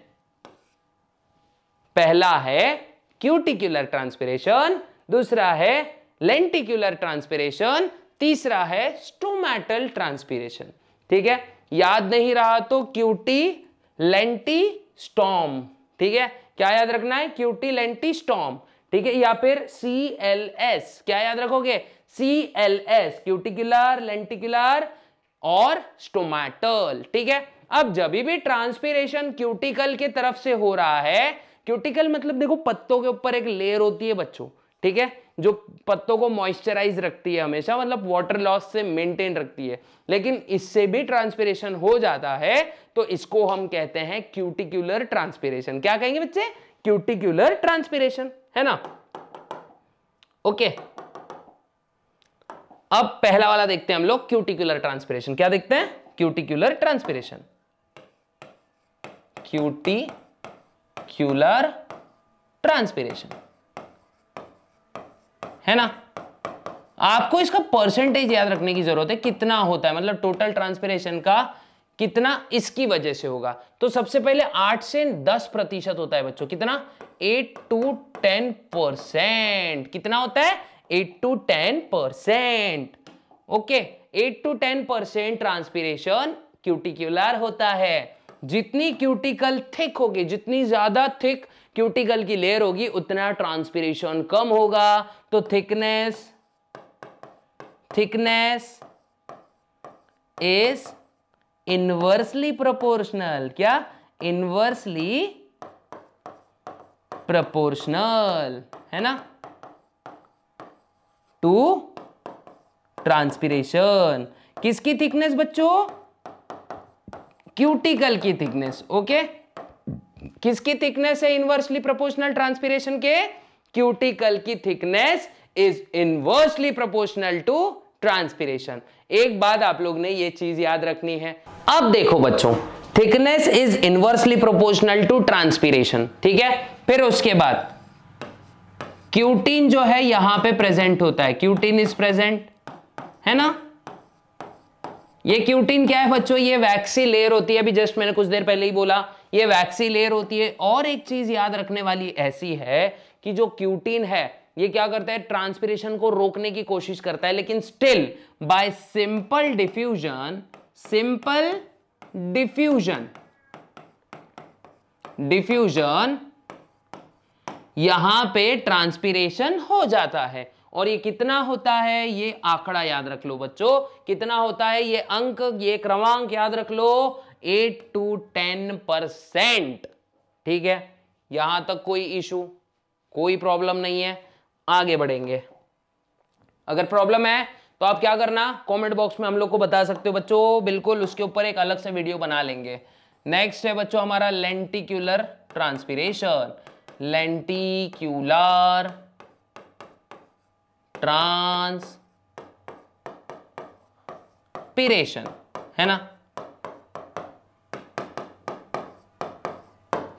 पहला है क्यूटिक्यूलर ट्रांसपिरेशन, दूसरा है लेंटिक्यूलर ट्रांसपिरेशन, तीसरा है स्टोमैटल ट्रांसपिरेशन। ठीक है, याद नहीं रहा तो क्यूटी लेंटी स्टॉम। ठीक है, क्या याद रखना है? क्यूटी लेंटी स्टॉम। ठीक है, या फिर CLS, क्या याद रखोगे? CLS, क्यूटिक्यूलर, लेंटिक्यूलर और स्टोमैटल। ठीक है, अब जब भी ट्रांसपिरेशन क्यूटिकल के तरफ से हो रहा है, क्यूटिकल मतलब देखो पत्तों के ऊपर एक लेयर होती है बच्चों, ठीक है, जो पत्तों को मॉइस्चराइज रखती है हमेशा, मतलब वाटर लॉस से मेंटेन रखती है। लेकिन इससे भी ट्रांसपिरेशन हो जाता है तो इसको हम कहते हैं क्यूटिक्यूलर ट्रांसपिरेशन। क्या कहेंगे बच्चे? क्यूटिक्यूलर ट्रांसपिरेशन, है ना। ओके, अब पहला वाला देखते हैं हम लोग, क्यूटिक्यूलर ट्रांसपिरेशन। क्या देखते हैं? क्यूटिक्यूलर ट्रांसपिरेशन। क्यूटिक्यूलर ट्रांसपिरेशन, है ना। आपको इसका परसेंटेज याद रखने की जरूरत है, कितना होता है, मतलब टोटल ट्रांसपिरेशन का कितना इसकी वजह से होगा। तो सबसे पहले 8 से 10% होता है बच्चों। कितना? 8 to 10%। कितना होता है? 8 to 10%। ओके, 8 to 10% ट्रांसपिरेशन क्यूटिक्यूलर होता है। जितनी क्यूटिकल थिक होगी, जितनी ज्यादा थिक क्यूटिकल की लेयर होगी, उतना ट्रांसपिरेशन कम होगा। तो थिकनेस इज इनवर्सली प्रोपोर्शनल। क्या? इनवर्सली प्रोपोर्शनल, है ना, टू ट्रांसपिरेशन। किसकी थिकनेस बच्चों? क्यूटिकल की थिकनेस। ओके, किसकी थिकनेस है इनवर्सली प्रोपोर्शनल ट्रांसपिरेशन के? क्यूटिकल की thickness is inversely proportional to transpiration. एक बात आप लोग ने ये चीज याद रखनी है। अब देखो बच्चों, thickness is inversely proportional to transpiration, ठीक है। फिर उसके बाद क्यूटीन जो है यहां पे प्रेजेंट होता है, क्यूटीन इज प्रेजेंट, है ना। ये क्यूटीन क्या है बच्चों? ये वैक्सी लेयर होती है, अभी जस्ट मैंने कुछ देर पहले ही बोला, ये वैक्सी लेयर होती है। और एक चीज याद रखने वाली ऐसी है कि जो क्यूटीन है ये क्या करता है? ट्रांसपिरेशन को रोकने की कोशिश करता है, लेकिन स्टिल बाय सिंपल डिफ्यूजन यहां पे ट्रांसपिरेशन हो जाता है। और ये कितना होता है? ये आंकड़ा याद रख लो बच्चों, कितना होता है ये अंक, ये क्रमांक याद रख लो, 8 to 10%। ठीक है, यहां तक कोई इशू, कोई प्रॉब्लम नहीं है। आगे बढ़ेंगे, अगर प्रॉब्लम है तो आप क्या करना, कमेंट बॉक्स में हम लोग को बता सकते हो बच्चों, बिल्कुल उसके ऊपर एक अलग से वीडियो बना लेंगे। नेक्स्ट है बच्चों हमारा लेंटिक्यूलर ट्रांसपिरेशन। लेंटिक्यूलर ट्रांसपिरेशन, है ना।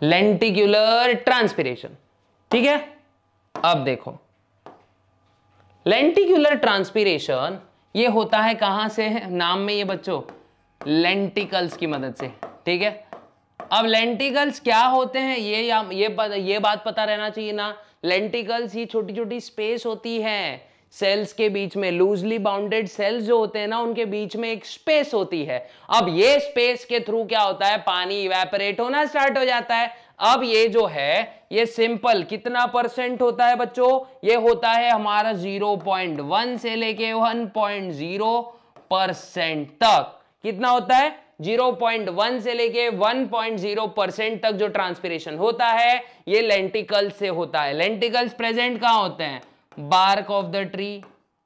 लेंटिक्यूलर ट्रांसपिरेशन, ठीक है। अब देखो, लेंटिक्यूलर ट्रांसपिरेशन ये होता है कहां से? नाम में ये बच्चों लेंटिकल्स की मदद से, ठीक है। अब लेंटिकल्स क्या होते हैं ये बात पता रहना चाहिए ना। लेंटिकल्स ही छोटी छोटी स्पेस होती है सेल्स के बीच में, लूजली बाउंडेड सेल्स जो होते हैं ना, उनके बीच में एक स्पेस होती है। अब ये स्पेस के थ्रू क्या होता है? पानी इवेपोरेट होना स्टार्ट हो जाता है। अब ये जो है ये सिंपल कितना % होता है बच्चों? ये होता है हमारा 0.1 से लेके 1.0% तक। कितना होता है? 0.1 से लेके 1.0% तक जो ट्रांसपिरेशन होता है ये लेंटिकल्स से होता है। लेंटिकल्स प्रेजेंट कहां होते हैं? Bark of the tree,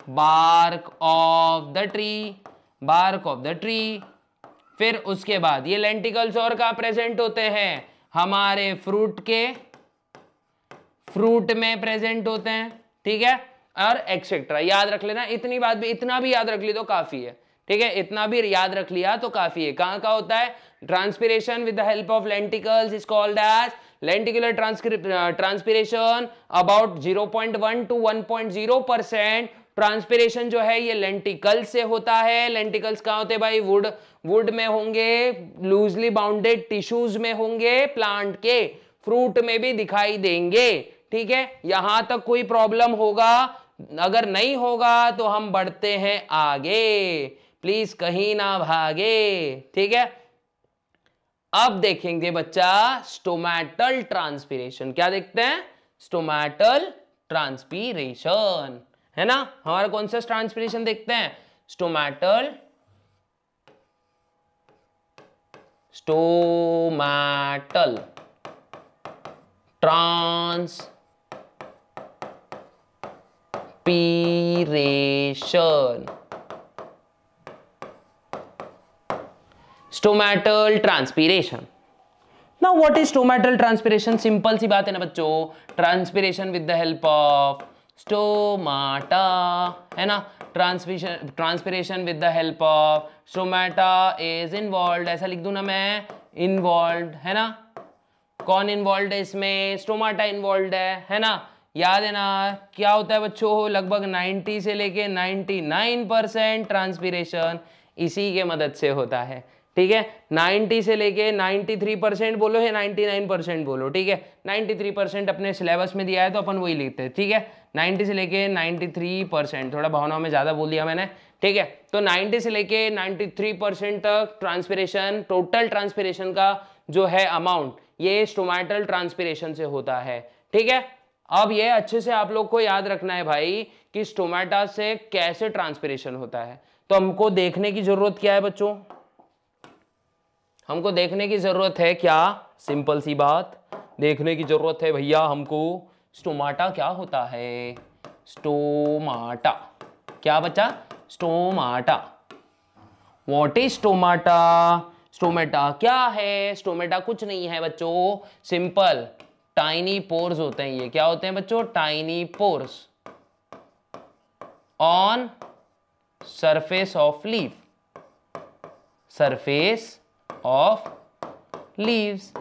bark of the tree. फिर उसके बाद ये लेंटिकल्स और कहां प्रेजेंट होते हैं? हमारे फ्रूट में प्रेजेंट होते हैं, ठीक है, और एक्सेट्रा। याद रख लेना, इतनी बात भी, इतना भी याद रख ली तो काफी है, ठीक है, इतना भी याद रख लिया तो काफी है। कहाँ का होता है? Transpiration with the help of lenticels is called as lenticular transpiration. About 0.1 to 1.0% transpiration जो है ये लेंटिकल से होता है। लेंटिकल्स कहाँ होते हैं भाई? वुड में होंगे, लूजली बाउंडेड टिश्यूज में होंगे, प्लांट के फ्रूट में भी दिखाई देंगे। ठीक है, यहां तक कोई प्रॉब्लम होगा? अगर नहीं होगा तो हम बढ़ते हैं आगे, प्लीज कहीं ना भागे। ठीक है, अब देखेंगे बच्चा स्टोमेटल ट्रांसपिरेशन। क्या देखते हैं? स्टोमेटल ट्रांसपिरेशन, है ना। हमारा कौन सा ट्रांसपिरेशन देखते हैं? Stomatal transpiration. Stomatal transpiration. Now what is stomatal transpiration? Simple सी बात है ना बच्चों, transpiration with the help of stomata, है ना। Transpiration with the help of stomata is involve. ऐसा लिख दूं ना मैं, इन्वॉल्व, है ना। कौन इन्वॉल्व है इसमें? स्टोमाटा इन्वॉल्व है ना। याद है ना क्या होता है बच्चों? लगभग 90 से लेके 99% ट्रांसपिरेशन इसी के मदद से होता है। ठीक है, 90 से लेके 93% बोलो या 99% बोलो। ठीक है, 93% अपने सिलेबस में दिया है तो अपन वही लिखते हैं। ठीक है, 90 से लेके 93%, थोड़ा भावनाओं में ज़्यादा बोल दिया मैंने। ठीक है, तो 90 से लेके 93% तक ट्रांसपिरेशन, टोटल ट्रांसपिरेशन का जो है अमाउंट, ये स्टोमेटल ट्रांसपिरेशन से होता है। ठीक है, अब ये अच्छे से आप लोग को याद रखना है भाई कि स्टोमेटा से कैसे ट्रांसपिरेशन होता है। तो हमको देखने की जरूरत क्या है बच्चों? हमको देखने की जरूरत है क्या? सिंपल सी बात, देखने की जरूरत है भैया हमको स्टोमाटा क्या होता है। स्टोमाटा क्या बच्चा? Stomata. What is stomata? Stomata क्या है? स्टोमेटा कुछ नहीं है बच्चों, सिंपल टाइनी पोर्स होते हैं। ये क्या होते हैं बच्चों? Tiny pores on surface of leaf, surface of leaves.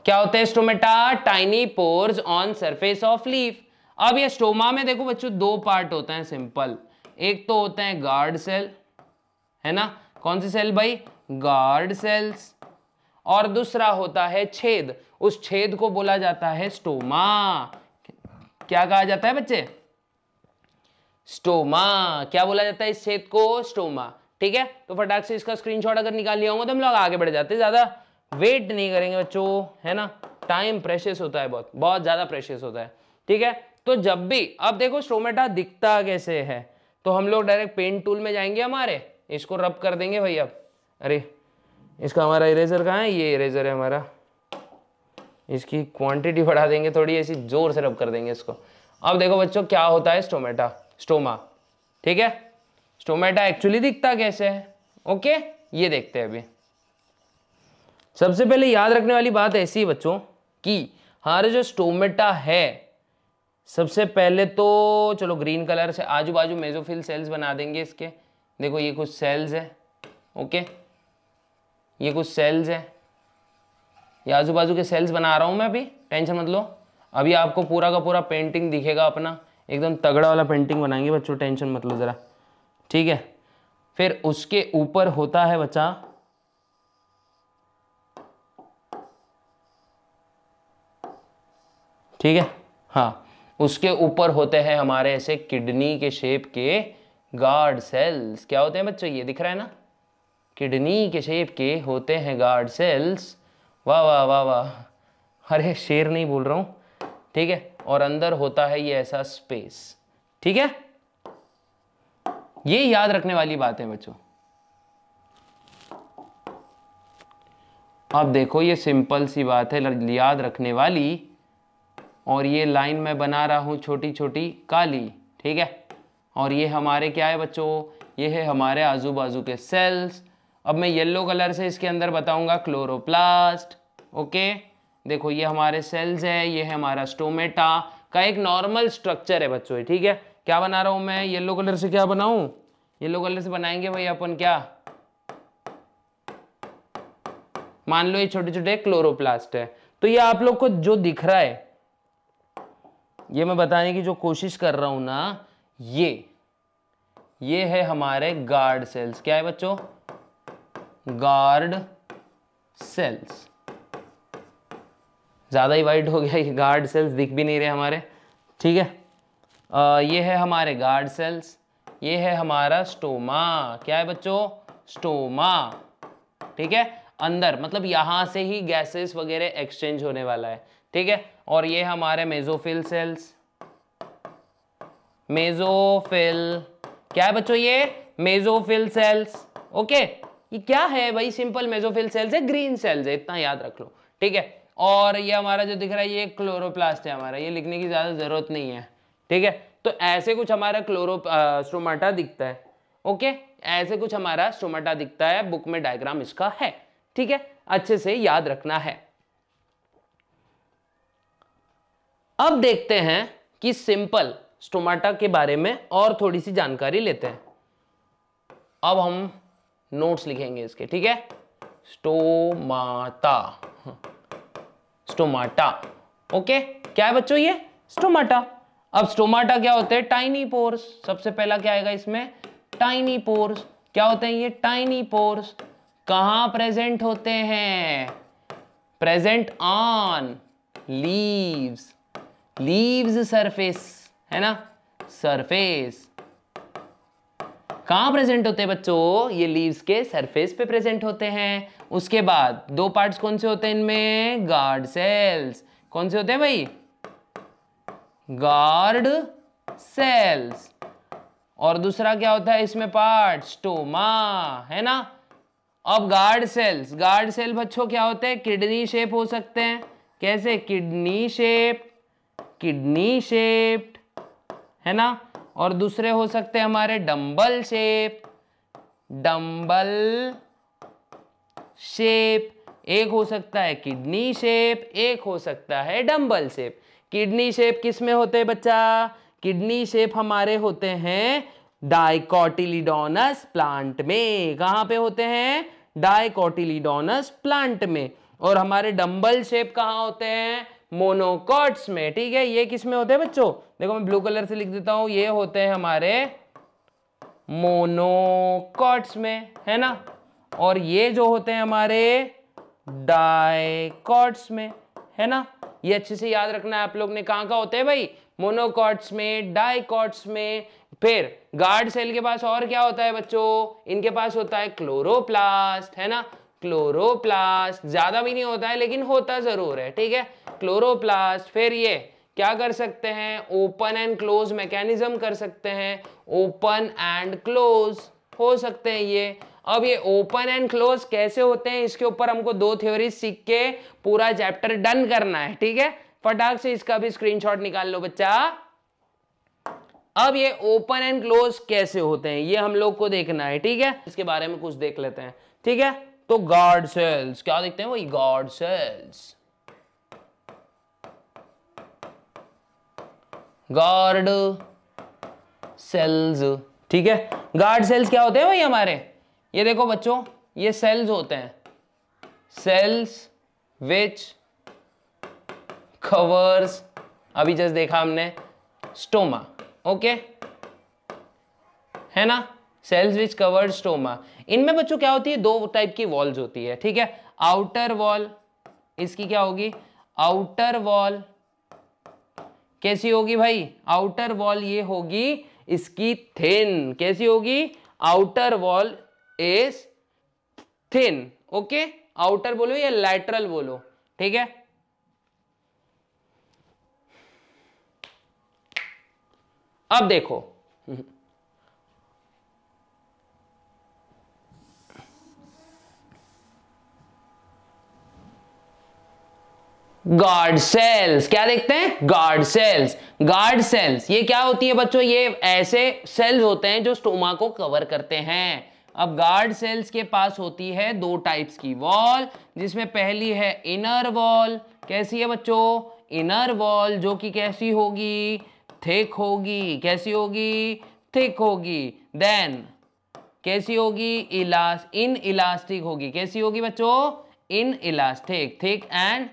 क्या होते हैं stomata? Tiny pores on surface of leaf. अब ये स्टोमा में देखो बच्चों दो पार्ट होते हैं सिंपल। एक तो होते हैं गार्ड सेल, है ना। कौन सी सेल भाई? Guard cells. और दूसरा होता है छेद, उस छेद को बोला जाता है स्टोमा। क्या कहा जाता है बच्चे? स्टोमा। क्या बोला जाता है इस छेद को? स्टोमा। ठीक है, तो फटाक से इसका स्क्रीनशॉट अगर निकाल लिया होगा तो हम लोग आगे बढ़ जाते हैं। ज्यादा वेट नहीं करेंगे बच्चों, है ना। टाइम प्रेशियस होता है, बहुत बहुत ज्यादा प्रेशियस होता है। ठीक है, तो जब भी अब देखो स्टोमेटा दिखता कैसे है, तो हम लोग डायरेक्ट पेंट टूल में जाएंगे, हमारे इसको रब कर देंगे भाई। अब अरे इसका हमारा इरेजर कहाँ है? ये इरेजर है हमारा, इसकी क्वांटिटी बढ़ा देंगे थोड़ी, ऐसी जोर से रब कर देंगे इसको। अब देखो बच्चों क्या होता है स्टोमेटा, स्टोमा। ठीक है, स्टोमेटा एक्चुअली दिखता कैसे है? ओके, ये देखते हैं अभी। सबसे पहले याद रखने वाली बात ऐसी है बच्चों कि हमारे जो स्टोमेटा है, सबसे पहले तो चलो ग्रीन कलर से आजू बाजू मेसोफिल सेल्स बना देंगे इसके। देखो ये कुछ सेल्स है, ओके, ये कुछ सेल्स है, ये आजू बाजू के सेल्स बना रहा हूं मैं अभी, टेंशन मत लो। अभी आपको पूरा का पूरा पेंटिंग दिखेगा अपना, एकदम तगड़ा वाला पेंटिंग बनाएंगे बच्चों, टेंशन मत लो जरा। ठीक है, फिर उसके ऊपर होता है बच्चा ठीक है, हाँ, उसके ऊपर होते हैं हमारे ऐसे किडनी के शेप के गार्ड सेल्स। क्या होते हैं बच्चों? ये दिख रहा है ना, किडनी के शेप के होते हैं गार्ड सेल्स। वाह वाह वाह वाह, अरे शेर नहीं बोल रहा हूं। ठीक है, और अंदर होता है ये ऐसा स्पेस। ठीक है, ये याद रखने वाली बात है बच्चों। अब देखो ये सिंपल सी बात है याद रखने वाली, और ये लाइन मैं बना रहा हूं छोटी छोटी काली। ठीक है, और ये हमारे क्या है बच्चों? ये है हमारे आजू बाजू के सेल्स। अब मैं येलो कलर से इसके अंदर बताऊंगा क्लोरोप्लास्ट। ओके, देखो ये हमारे सेल्स है, ये है हमारा स्टोमेटा का एक नॉर्मल स्ट्रक्चर है बच्चों। ठीक है, क्या बना रहा हूं मैं? येलो कलर से क्या बनाऊं? येलो कलर से बनाएंगे भाई अपन क्या, मान लो ये छोटे छोटे क्लोरोप्लास्ट है। तो ये आप लोग को जो दिख रहा है, ये मैं बताने की जो कोशिश कर रहा हूं ना, ये है हमारे गार्ड सेल्स। क्या है बच्चों? Guard cells. ज्यादा ही वाइट हो गया, ये गार्ड सेल्स दिख भी नहीं रहे हमारे, ठीक है। ये है हमारे गार्ड सेल्स, ये है हमारा स्टोमा। क्या है बच्चों? स्टोमा, ठीक है। अंदर मतलब यहां से ही गैसेस वगैरह एक्सचेंज होने वाला है, ठीक है। और ये हमारे मेसोफिल सेल्स, मेसोफिल। क्या है बच्चों? ये मेसोफिल सेल्स, ओके। ये क्या है भाई? सिंपल मेसोफिल सेल्स है, ग्रीन सेल्स है, इतना याद रख लो, ठीक है। और ये हमारा जो दिख रहा है ये क्लोरोप्लास्ट है हमारा, ये लिखने की ज्यादा जरूरत नहीं है, ठीक है। तो ऐसे कुछ हमारा स्टोमाटा दिखता है, ओके। ऐसे कुछ हमारा स्टोमाटा दिखता है, बुक में डायग्राम इसका है, ठीक है। अच्छे से याद रखना है। अब देखते हैं कि सिंपल स्टोमाटा के बारे में और थोड़ी सी जानकारी लेते हैं। अब हम नोट्स लिखेंगे इसके, ठीक है। Stomata, stomata, okay. क्या है बच्चों? ये स्टोमाटा। अब स्टोमाटा क्या होते हैं? Tiny pores. सबसे पहला क्या आएगा इसमें? Tiny pores. क्या होते हैं ये टाइनी पोर्स? कहां प्रेजेंट होते हैं? Present on leaves, leaves surface, है ना, सरफेस। कहां प्रेजेंट होते हैं बच्चों? ये लीव्स के सरफेस पे प्रेजेंट होते हैं। उसके बाद दो पार्ट्स कौन से होते हैं इनमें? Guard cells. कौन से होते हैं भाई? Guard cells. और दूसरा क्या होता है इसमें पार्ट? स्टोमा, है ना। अब गार्ड सेल्स, गार्ड सेल बच्चों क्या होते हैं? किडनी शेप हो सकते हैं। कैसे? किडनी शेप, किडनी शेप्ड, है ना। और दूसरे हो सकते हैं हमारे डंबल शेप, डंबल शेप। एक हो सकता है किडनी शेप, एक हो सकता है डंबल शेप। किडनी शेप किस में होते हैं बच्चा? किडनी शेप हमारे होते हैं डाइकोटिलीडोनस प्लांट में। कहां पे होते हैं? डाइकोटिलीडोनस प्लांट में। और हमारे डंबल शेप कहां होते हैं? मोनोकॉट्स में, ठीक है। ये किस में होते हैं बच्चों? देखो मैं ब्लू कलर से लिख देता हूं, ये होते हैं हमारे मोनोकॉट्स में, है ना। और ये जो होते हैं हमारे डाइकॉट्स में, है ना। ये अच्छे से याद रखना है आप लोग ने। कहां का होते हैं भाई? मोनोकॉट्स में, डाइकॉट्स में। फिर गार्ड सेल के पास और क्या होता है बच्चों? इनके पास होता है क्लोरोप्लास्ट, है ना। क्लोरोप्लास्ट ज्यादा भी नहीं होता है लेकिन होता जरूर है, ठीक है। क्लोरोप्लास्ट। फिर ये क्या कर सकते हैं? ओपन एंड क्लोज मैकेनिज्म कर सकते हैं, ओपन एंड क्लोज हो सकते हैं ये। अब ये ओपन एंड क्लोज कैसे होते हैं, इसके ऊपर हमको दो थ्योरी सीख के पूरा चैप्टर डन करना है, ठीक है। फटाक से इसका भी स्क्रीनशॉट निकाल लो बच्चा। अब ये ओपन एंड क्लोज कैसे होते हैं ये हम लोग को देखना है, ठीक है। इसके बारे में कुछ देख लेते हैं, ठीक है। तो गार्ड सेल्स क्या देखते हैं वही? गार्ड सेल्स, गार्ड सेल्स, ठीक है। गार्ड सेल्स क्या होते हैं भाई हमारे? ये देखो बच्चों, ये सेल्स होते हैं, सेल्स विच कवर्स, अभी जस्ट देखा हमने, स्टोमा, ओके, है ना। Cells which covered stoma. इनमें बच्चों क्या होती है? दो टाइप की वॉल्स होती है, ठीक है। आउटर वॉल, इसकी क्या होगी? आउटर वॉल कैसी होगी भाई? आउटर वॉल ये होगी इसकी थिन। कैसी होगी? Outer wall is thin, okay. Outer बोलो या लैटरल बोलो, ठीक है। अब देखो, गार्ड सेल्स क्या देखते हैं? Guard cells. गार्ड सेल्स ये क्या होती है बच्चों? ये ऐसे सेल्स होते हैं जो स्टोमा को कवर करते हैं। अब गार्ड सेल्स के पास होती है दो टाइप्स की वॉल, जिसमें पहली है इनर वॉल। कैसी है बच्चों? इनर वॉल, जो कि कैसी होगी? थिक होगी। कैसी होगी? थिक होगी। देन कैसी होगी? इन इलास्टिक होगी। कैसी होगी बच्चों? In elastic. Thick and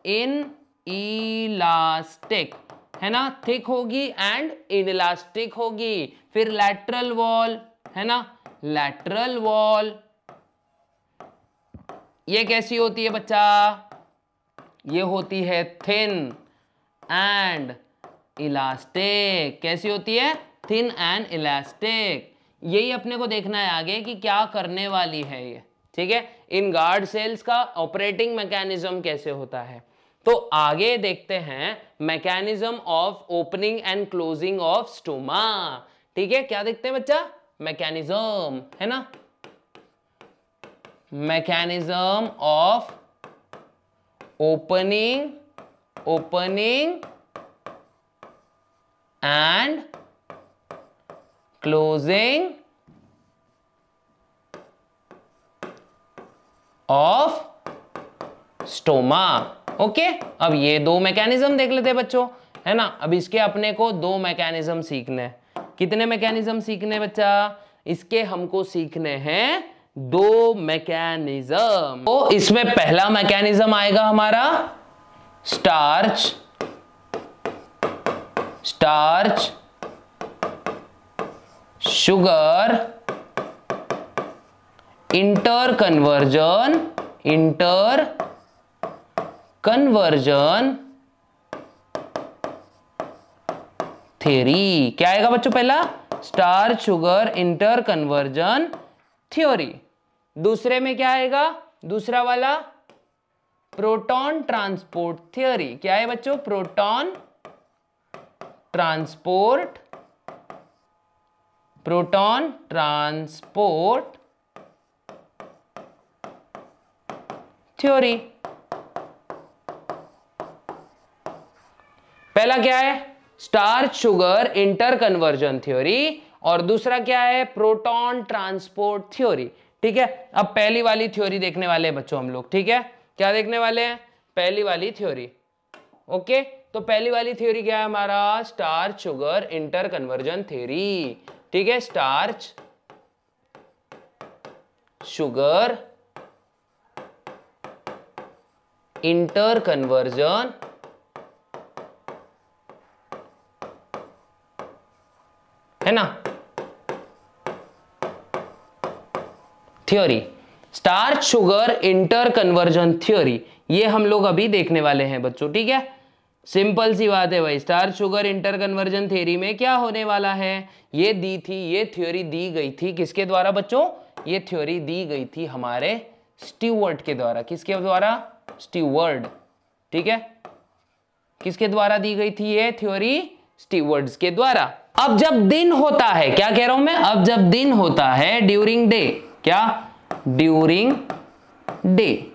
in elastic, है ना? थिक होगी एंड इन इलास्टिक होगी। फिर लैटरल वॉल, है ना? लैटरल वॉल ये कैसी होती है बच्चा? ये होती है थिन एंड इलास्टिक। कैसी होती है? Thin and elastic. यही अपने को देखना है आगे कि क्या करने वाली है ये, ठीक है? इन गार्ड सेल्स का ऑपरेटिंग मैकेनिज्म कैसे होता है। तो आगे देखते हैं mechanism of opening and closing of stoma, ठीक है? क्या देखते हैं बच्चा? मैकेनिज्म, है ना? Mechanism of opening and closing of stoma. Okay, अब ये दो मैकेनिज्म देख लेते हैं बच्चों, है ना? अब इसके अपने को दो मैकेनिज्म सीखने हैं। कितने मैकेनिज्म सीखने बच्चा? इसके हमको सीखने हैं दो मैकेनिज्म। तो इसमें पहला मैकेनिज्म आएगा हमारा starch sugar inter conversion theory. क्या आएगा बच्चों? पहला starch sugar inter conversion theory. दूसरे में क्या आएगा? दूसरा वाला प्रोटॉन ट्रांसपोर्ट थ्योरी। क्या है बच्चों? Proton transport theory. पहला क्या है? Starch sugar inter conversion theory, और दूसरा क्या है? प्रोटॉन ट्रांसपोर्ट थ्योरी, ठीक है? अब पहली वाली थ्योरी देखने वाले हैं बच्चों हम लोग, ठीक है? क्या देखने वाले हैं? पहली वाली थ्योरी। ओके, तो पहली वाली थ्योरी क्या है हमारा? Starch sugar inter conversion theory, ठीक है? स्टार्च शुगर इंटर कन्वर्जन है ना theory. Starch sugar inter conversion theory ये हम लोग अभी देखने वाले हैं बच्चों, ठीक है? सिंपल सी बात है भाई। Starch sugar inter conversion theory में क्या होने वाला है? ये दी थी, ये थ्योरी दी गई थी किसके द्वारा बच्चों? ये थ्योरी दी गई थी हमारे स्टीवर्ट के द्वारा। किसके द्वारा? स्टीवर्ट, ठीक है? किसके द्वारा दी गई थी ये थ्योरी? स्टीवर्ट्स के द्वारा। अब जब दिन होता है, क्या कह रहा हूं मैं? अब जब दिन होता है ड्यूरिंग डे, क्या? ड्यूरिंग डे,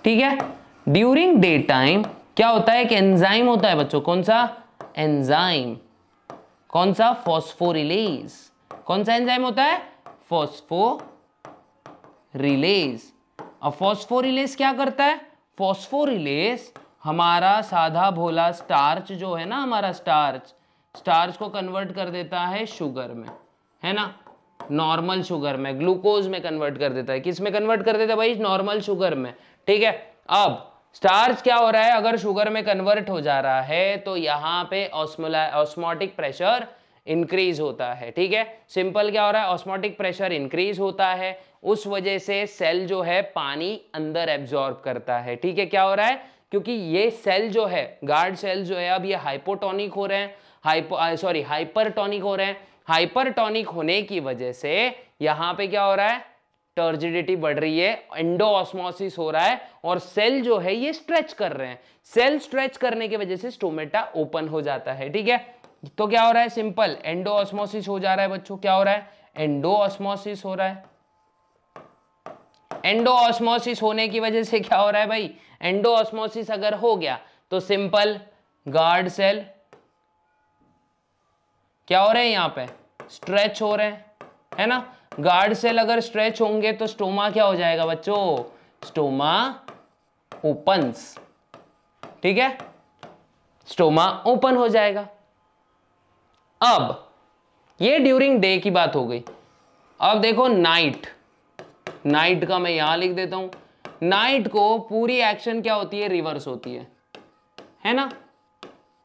ठीक है? ड्यूरिंग डे टाइम क्या होता है? एक एंजाइम होता है बच्चों। कौन सा एंजाइम? कौन सा? फॉस्फोरिलेज। कौन सा एंजाइम होता है? फॉस्फोरिलेज। अब फॉस्फोरिलेज क्या करता है? फॉस्फोरिलेज हमारा साधा भोला स्टार्च जो है ना, हमारा स्टार्च को कन्वर्ट कर देता है शुगर में, है ना? नॉर्मल शुगर में, ग्लूकोज में कन्वर्ट कर देता है। किस में कन्वर्ट कर देता है भाई? नॉर्मल शुगर में, ठीक है? अब स्टार्च क्या हो रहा है? अगर शुगर में कन्वर्ट हो जा रहा है तो यहाँ पे ऑस्मोटिक प्रेशर इंक्रीज होता है, ठीक है? सिंपल क्या हो रहा है? ऑस्मोटिक प्रेशर इंक्रीज होता है, उस वजह से सेल जो है पानी अंदर एब्जॉर्ब करता है, ठीक है? क्या हो रहा है? क्योंकि ये सेल जो है, गार्ड सेल जो है, अब ये हाइपोटोनिक हो रहे हैं, हाइपरटोनिक हो रहे हैं। हाइपरटोनिक होने की वजह से यहां पे क्या हो रहा है? टर्जिडिटी बढ़ रही है, एंडोऑस्मोसिस हो रहा है, और सेल जो है ये स्ट्रेच कर रहे हैं। सेल स्ट्रेच करने की वजह से स्टोमेटा ओपन हो जाता है, ठीक है? तो क्या हो रहा है? सिंपल एंडोऑस्मोसिस हो जा रहा है बच्चों। क्या हो रहा है? एंडोऑस्मोसिस हो रहा है। एंडोऑस्मोसिस होने की वजह से क्या हो रहा है भाई? एंडोऑस्मोसिस अगर हो गया तो सिंपल गार्ड सेल क्या हो रहे हैं? यहां पे स्ट्रेच हो रहे हैं, है ना? गार्ड सेल अगर स्ट्रेच होंगे तो स्टोमा क्या हो जाएगा बच्चों? स्टोमा ओपन्स, ठीक है? स्टोमा ओपन हो जाएगा। अब ये ड्यूरिंग डे की बात हो गई। अब देखो नाइट, नाइट का मैं यहां लिख देता हूं। नाइट को पूरी एक्शन क्या होती है, रिवर्स होती है ना।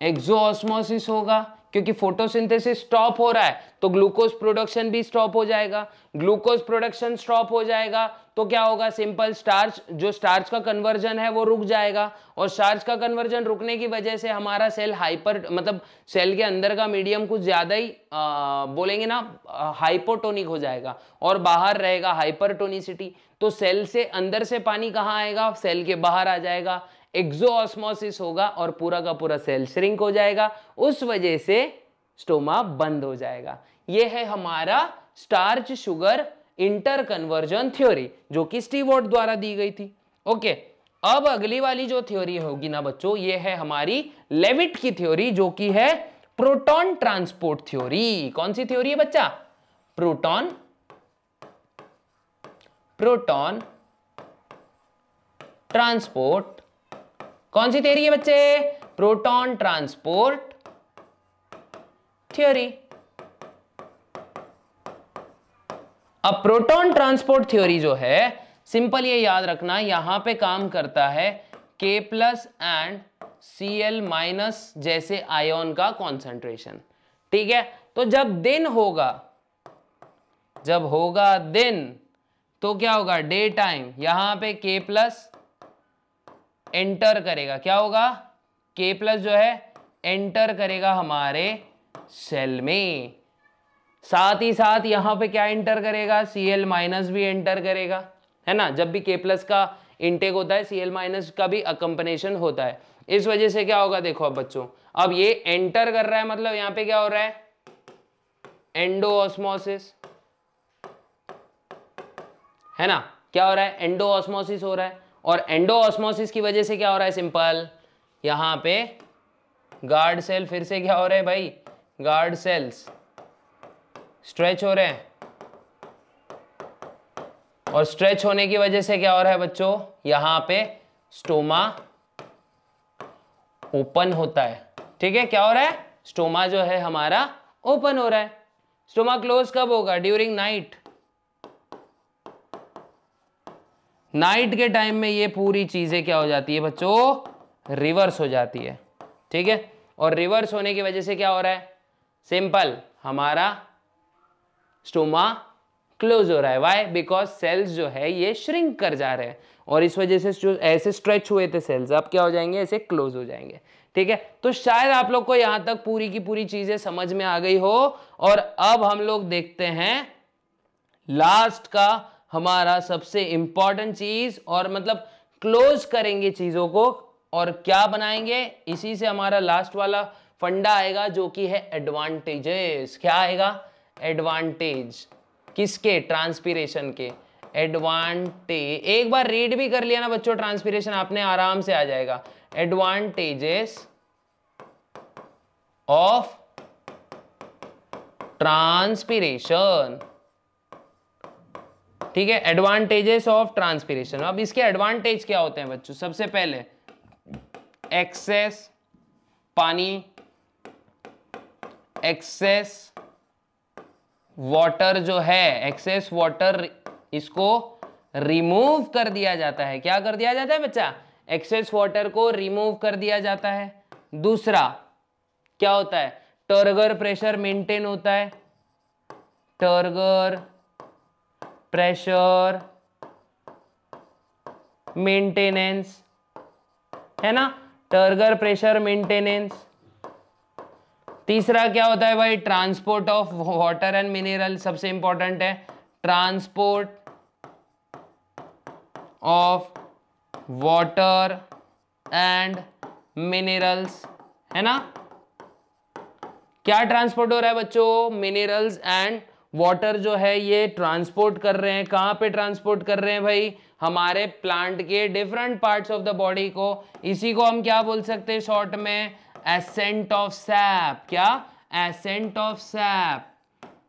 एक्सोऑस्मोसिस होगा क्योंकि फोटोसिंथेसिस स्टॉप हो रहा है तो ग्लूकोज प्रोडक्शन भी स्टॉप हो जाएगा। ग्लूकोज प्रोडक्शन स्टॉप हो जाएगा तो क्या होगा, सिंपल स्टार्च, जो स्टार्च का कन्वर्जन है वो रुक जाएगा, और स्टार्च का कन्वर्जन रुकने की वजह से हमारा सेल हाइपर, मतलब सेल के अंदर का मीडियम कुछ ज्यादा ही बोलेंगे ना हाइपोटोनिक हो जाएगा, और बाहर रहेगा हाइपरटोनिसिटी। तो सेल से अंदर से पानी कहाँ आएगा, सेल के बाहर आ जाएगा। एक्सोऑस्मोसिस होगा और पूरा का पूरा सेल श्रिंक हो जाएगा, उस वजह से स्टोमा बंद हो जाएगा। यह है हमारा starch sugar inter conversion theory, जो कि स्टीवर्ट द्वारा दी गई थी। ओके, अब अगली वाली जो थ्योरी होगी ना बच्चों, ये है हमारी लेविट की थ्योरी, जो कि है प्रोटॉन ट्रांसपोर्ट थ्योरी। कौन सी थ्योरी है बच्चा, प्रोटॉन ट्रांसपोर्ट। कौन सी थ्योरी है बच्चे, प्रोटॉन ट्रांसपोर्ट थ्योरी। अब प्रोटॉन ट्रांसपोर्ट थ्योरी जो है, सिंपल ये याद रखना, यहां पे काम करता है K+ एंड Cl- जैसे आयोन का कॉन्सेंट्रेशन। ठीक है, तो जब दिन तो क्या होगा, डे टाइम, यहां पे K+ एंटर करेगा, क्या होगा, K+ जो है एंटर करेगा हमारे सेल में, साथ ही साथ यहां पे क्या एंटर करेगा, Cl- भी एंटर करेगा, है ना। जब भी K+ का इनटेक होता है Cl- का भी अकम्पनेशन होता है। इस वजह से क्या होगा, देखो अब बच्चों, अब ये एंटर कर रहा है, मतलब यहां पे क्या हो रहा है, एंडोऑस्मोसिस, है ना। क्या हो रहा है, एंडोऑस्मोसिस हो रहा है, और एंडोऑस्मोसिस की वजह से क्या हो रहा है, सिंपल, यहां पे गार्ड सेल फिर से क्या हो रहे हैं भाई, गार्ड सेल्स स्ट्रेच हो रहे हैं, और स्ट्रेच होने की वजह से क्या हो रहा है बच्चों, यहां पे स्टोमा ओपन होता है। ठीक है, क्या हो रहा है, स्टोमा जो है हमारा ओपन हो रहा है। स्टोमा क्लोज कब होगा, ड्यूरिंग नाइट। नाइट के टाइम में ये पूरी चीजें क्या हो जाती है बच्चों, रिवर्स हो जाती है। ठीक है, और रिवर्स होने की वजह से क्या हो रहा है, सिंपल, हमारा स्टोमा क्लोज हो रहा है। वाई, बिकॉज सेल्स जो है ये श्रिंक कर जा रहे हैं, और इस वजह से जो ऐसे स्ट्रेच हुए थे सेल्स, अब क्या हो जाएंगे, ऐसे क्लोज हो जाएंगे। ठीक है, तो शायद आप लोग को यहां तक पूरी की पूरी चीजें समझ में आ गई हो। और अब हम लोग देखते हैं लास्ट का हमारा सबसे इंपॉर्टेंट चीज, और मतलब क्लोज करेंगे चीजों को और क्या बनाएंगे, इसी से हमारा लास्ट वाला फंडा आएगा, जो कि है एडवांटेजेस। क्या आएगा, एडवांटेज, किसके, ट्रांसपिरेशन के एडवांटेज। एक बार रीड भी कर लिया ना बच्चों ट्रांसपिरेशन, आपने आराम से आ जाएगा। Advantages of transpiration. ठीक है, एडवांटेजेस ऑफ ट्रांसपिरेशन। अब इसके एडवांटेज क्या होते हैं बच्चों, सबसे पहले एक्सेस पानी, एक्सेस वाटर जो है, एक्सेस वाटर, इसको रिमूव कर दिया जाता है। क्या कर दिया जाता है बच्चा, एक्सेस वाटर को रिमूव कर दिया जाता है। दूसरा क्या होता है, टर्गर प्रेशर मेंटेन होता है, टर्गर प्रेशर मेंटेनेंस, है ना, टर्गर प्रेशर मेंटेनेंस। तीसरा क्या होता है भाई, transport of water and mineral, सबसे इंपॉर्टेंट है, transport of water and minerals, है ना। क्या ट्रांसपोर्ट हो रहा है बच्चों, मिनरल्स एंड वाटर जो है ये ट्रांसपोर्ट कर रहे हैं। कहां पे ट्रांसपोर्ट कर रहे हैं भाई, हमारे प्लांट के different parts of the body को। इसी को हम क्या बोल सकते हैं शॉर्ट में, एसेंट ऑफ सैप। क्या, एसेंट ऑफ सैप,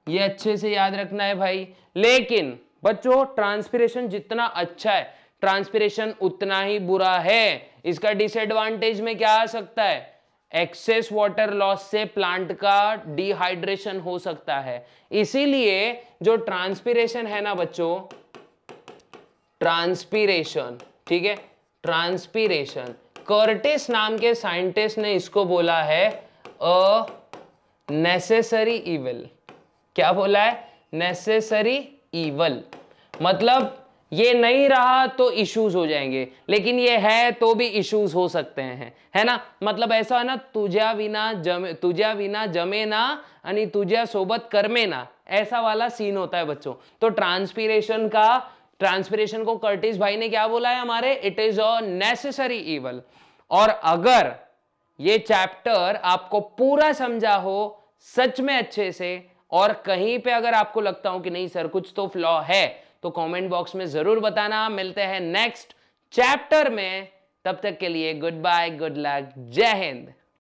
ये अच्छे से याद रखना है भाई। लेकिन बच्चों ट्रांसपिरेशन जितना अच्छा है, ट्रांसपिरेशन उतना ही बुरा है। इसका डिसएडवांटेज में क्या आ सकता है, एक्सेस वाटर लॉस से प्लांट का डिहाइड्रेशन हो सकता है। इसीलिए जो ट्रांसपीरेशन है ना बच्चों, ट्रांसपीरेशन, ठीक है, ट्रांसपीरेशन, कर्टिस नाम के साइंटिस्ट ने इसको बोला है अ नेसेसरी इविल। क्या बोला है? Necessary evil. मतलब ये नहीं रहा तो इश्यूज हो जाएंगे, लेकिन ये है तो भी इश्यूज हो सकते हैं, है ना। मतलब ऐसा है ना, तुझ्या विना जमे ना आणि तुझ्या सोबत कर्मे ना, ऐसा वाला सीन होता है बच्चों। तो ट्रांसपीरेशन को कर्टिस भाई ने क्या बोला है हमारे, it is a necessary evil. और अगर ये चैप्टर आपको पूरा समझा हो सच में अच्छे से, और कहीं पे अगर आपको लगता हो कि नहीं सर कुछ तो फ्लॉ है, तो कमेंट बॉक्स में जरूर बताना। मिलते हैं नेक्स्ट चैप्टर में, तब तक के लिए गुड बाय, गुड लक, जय हिंद।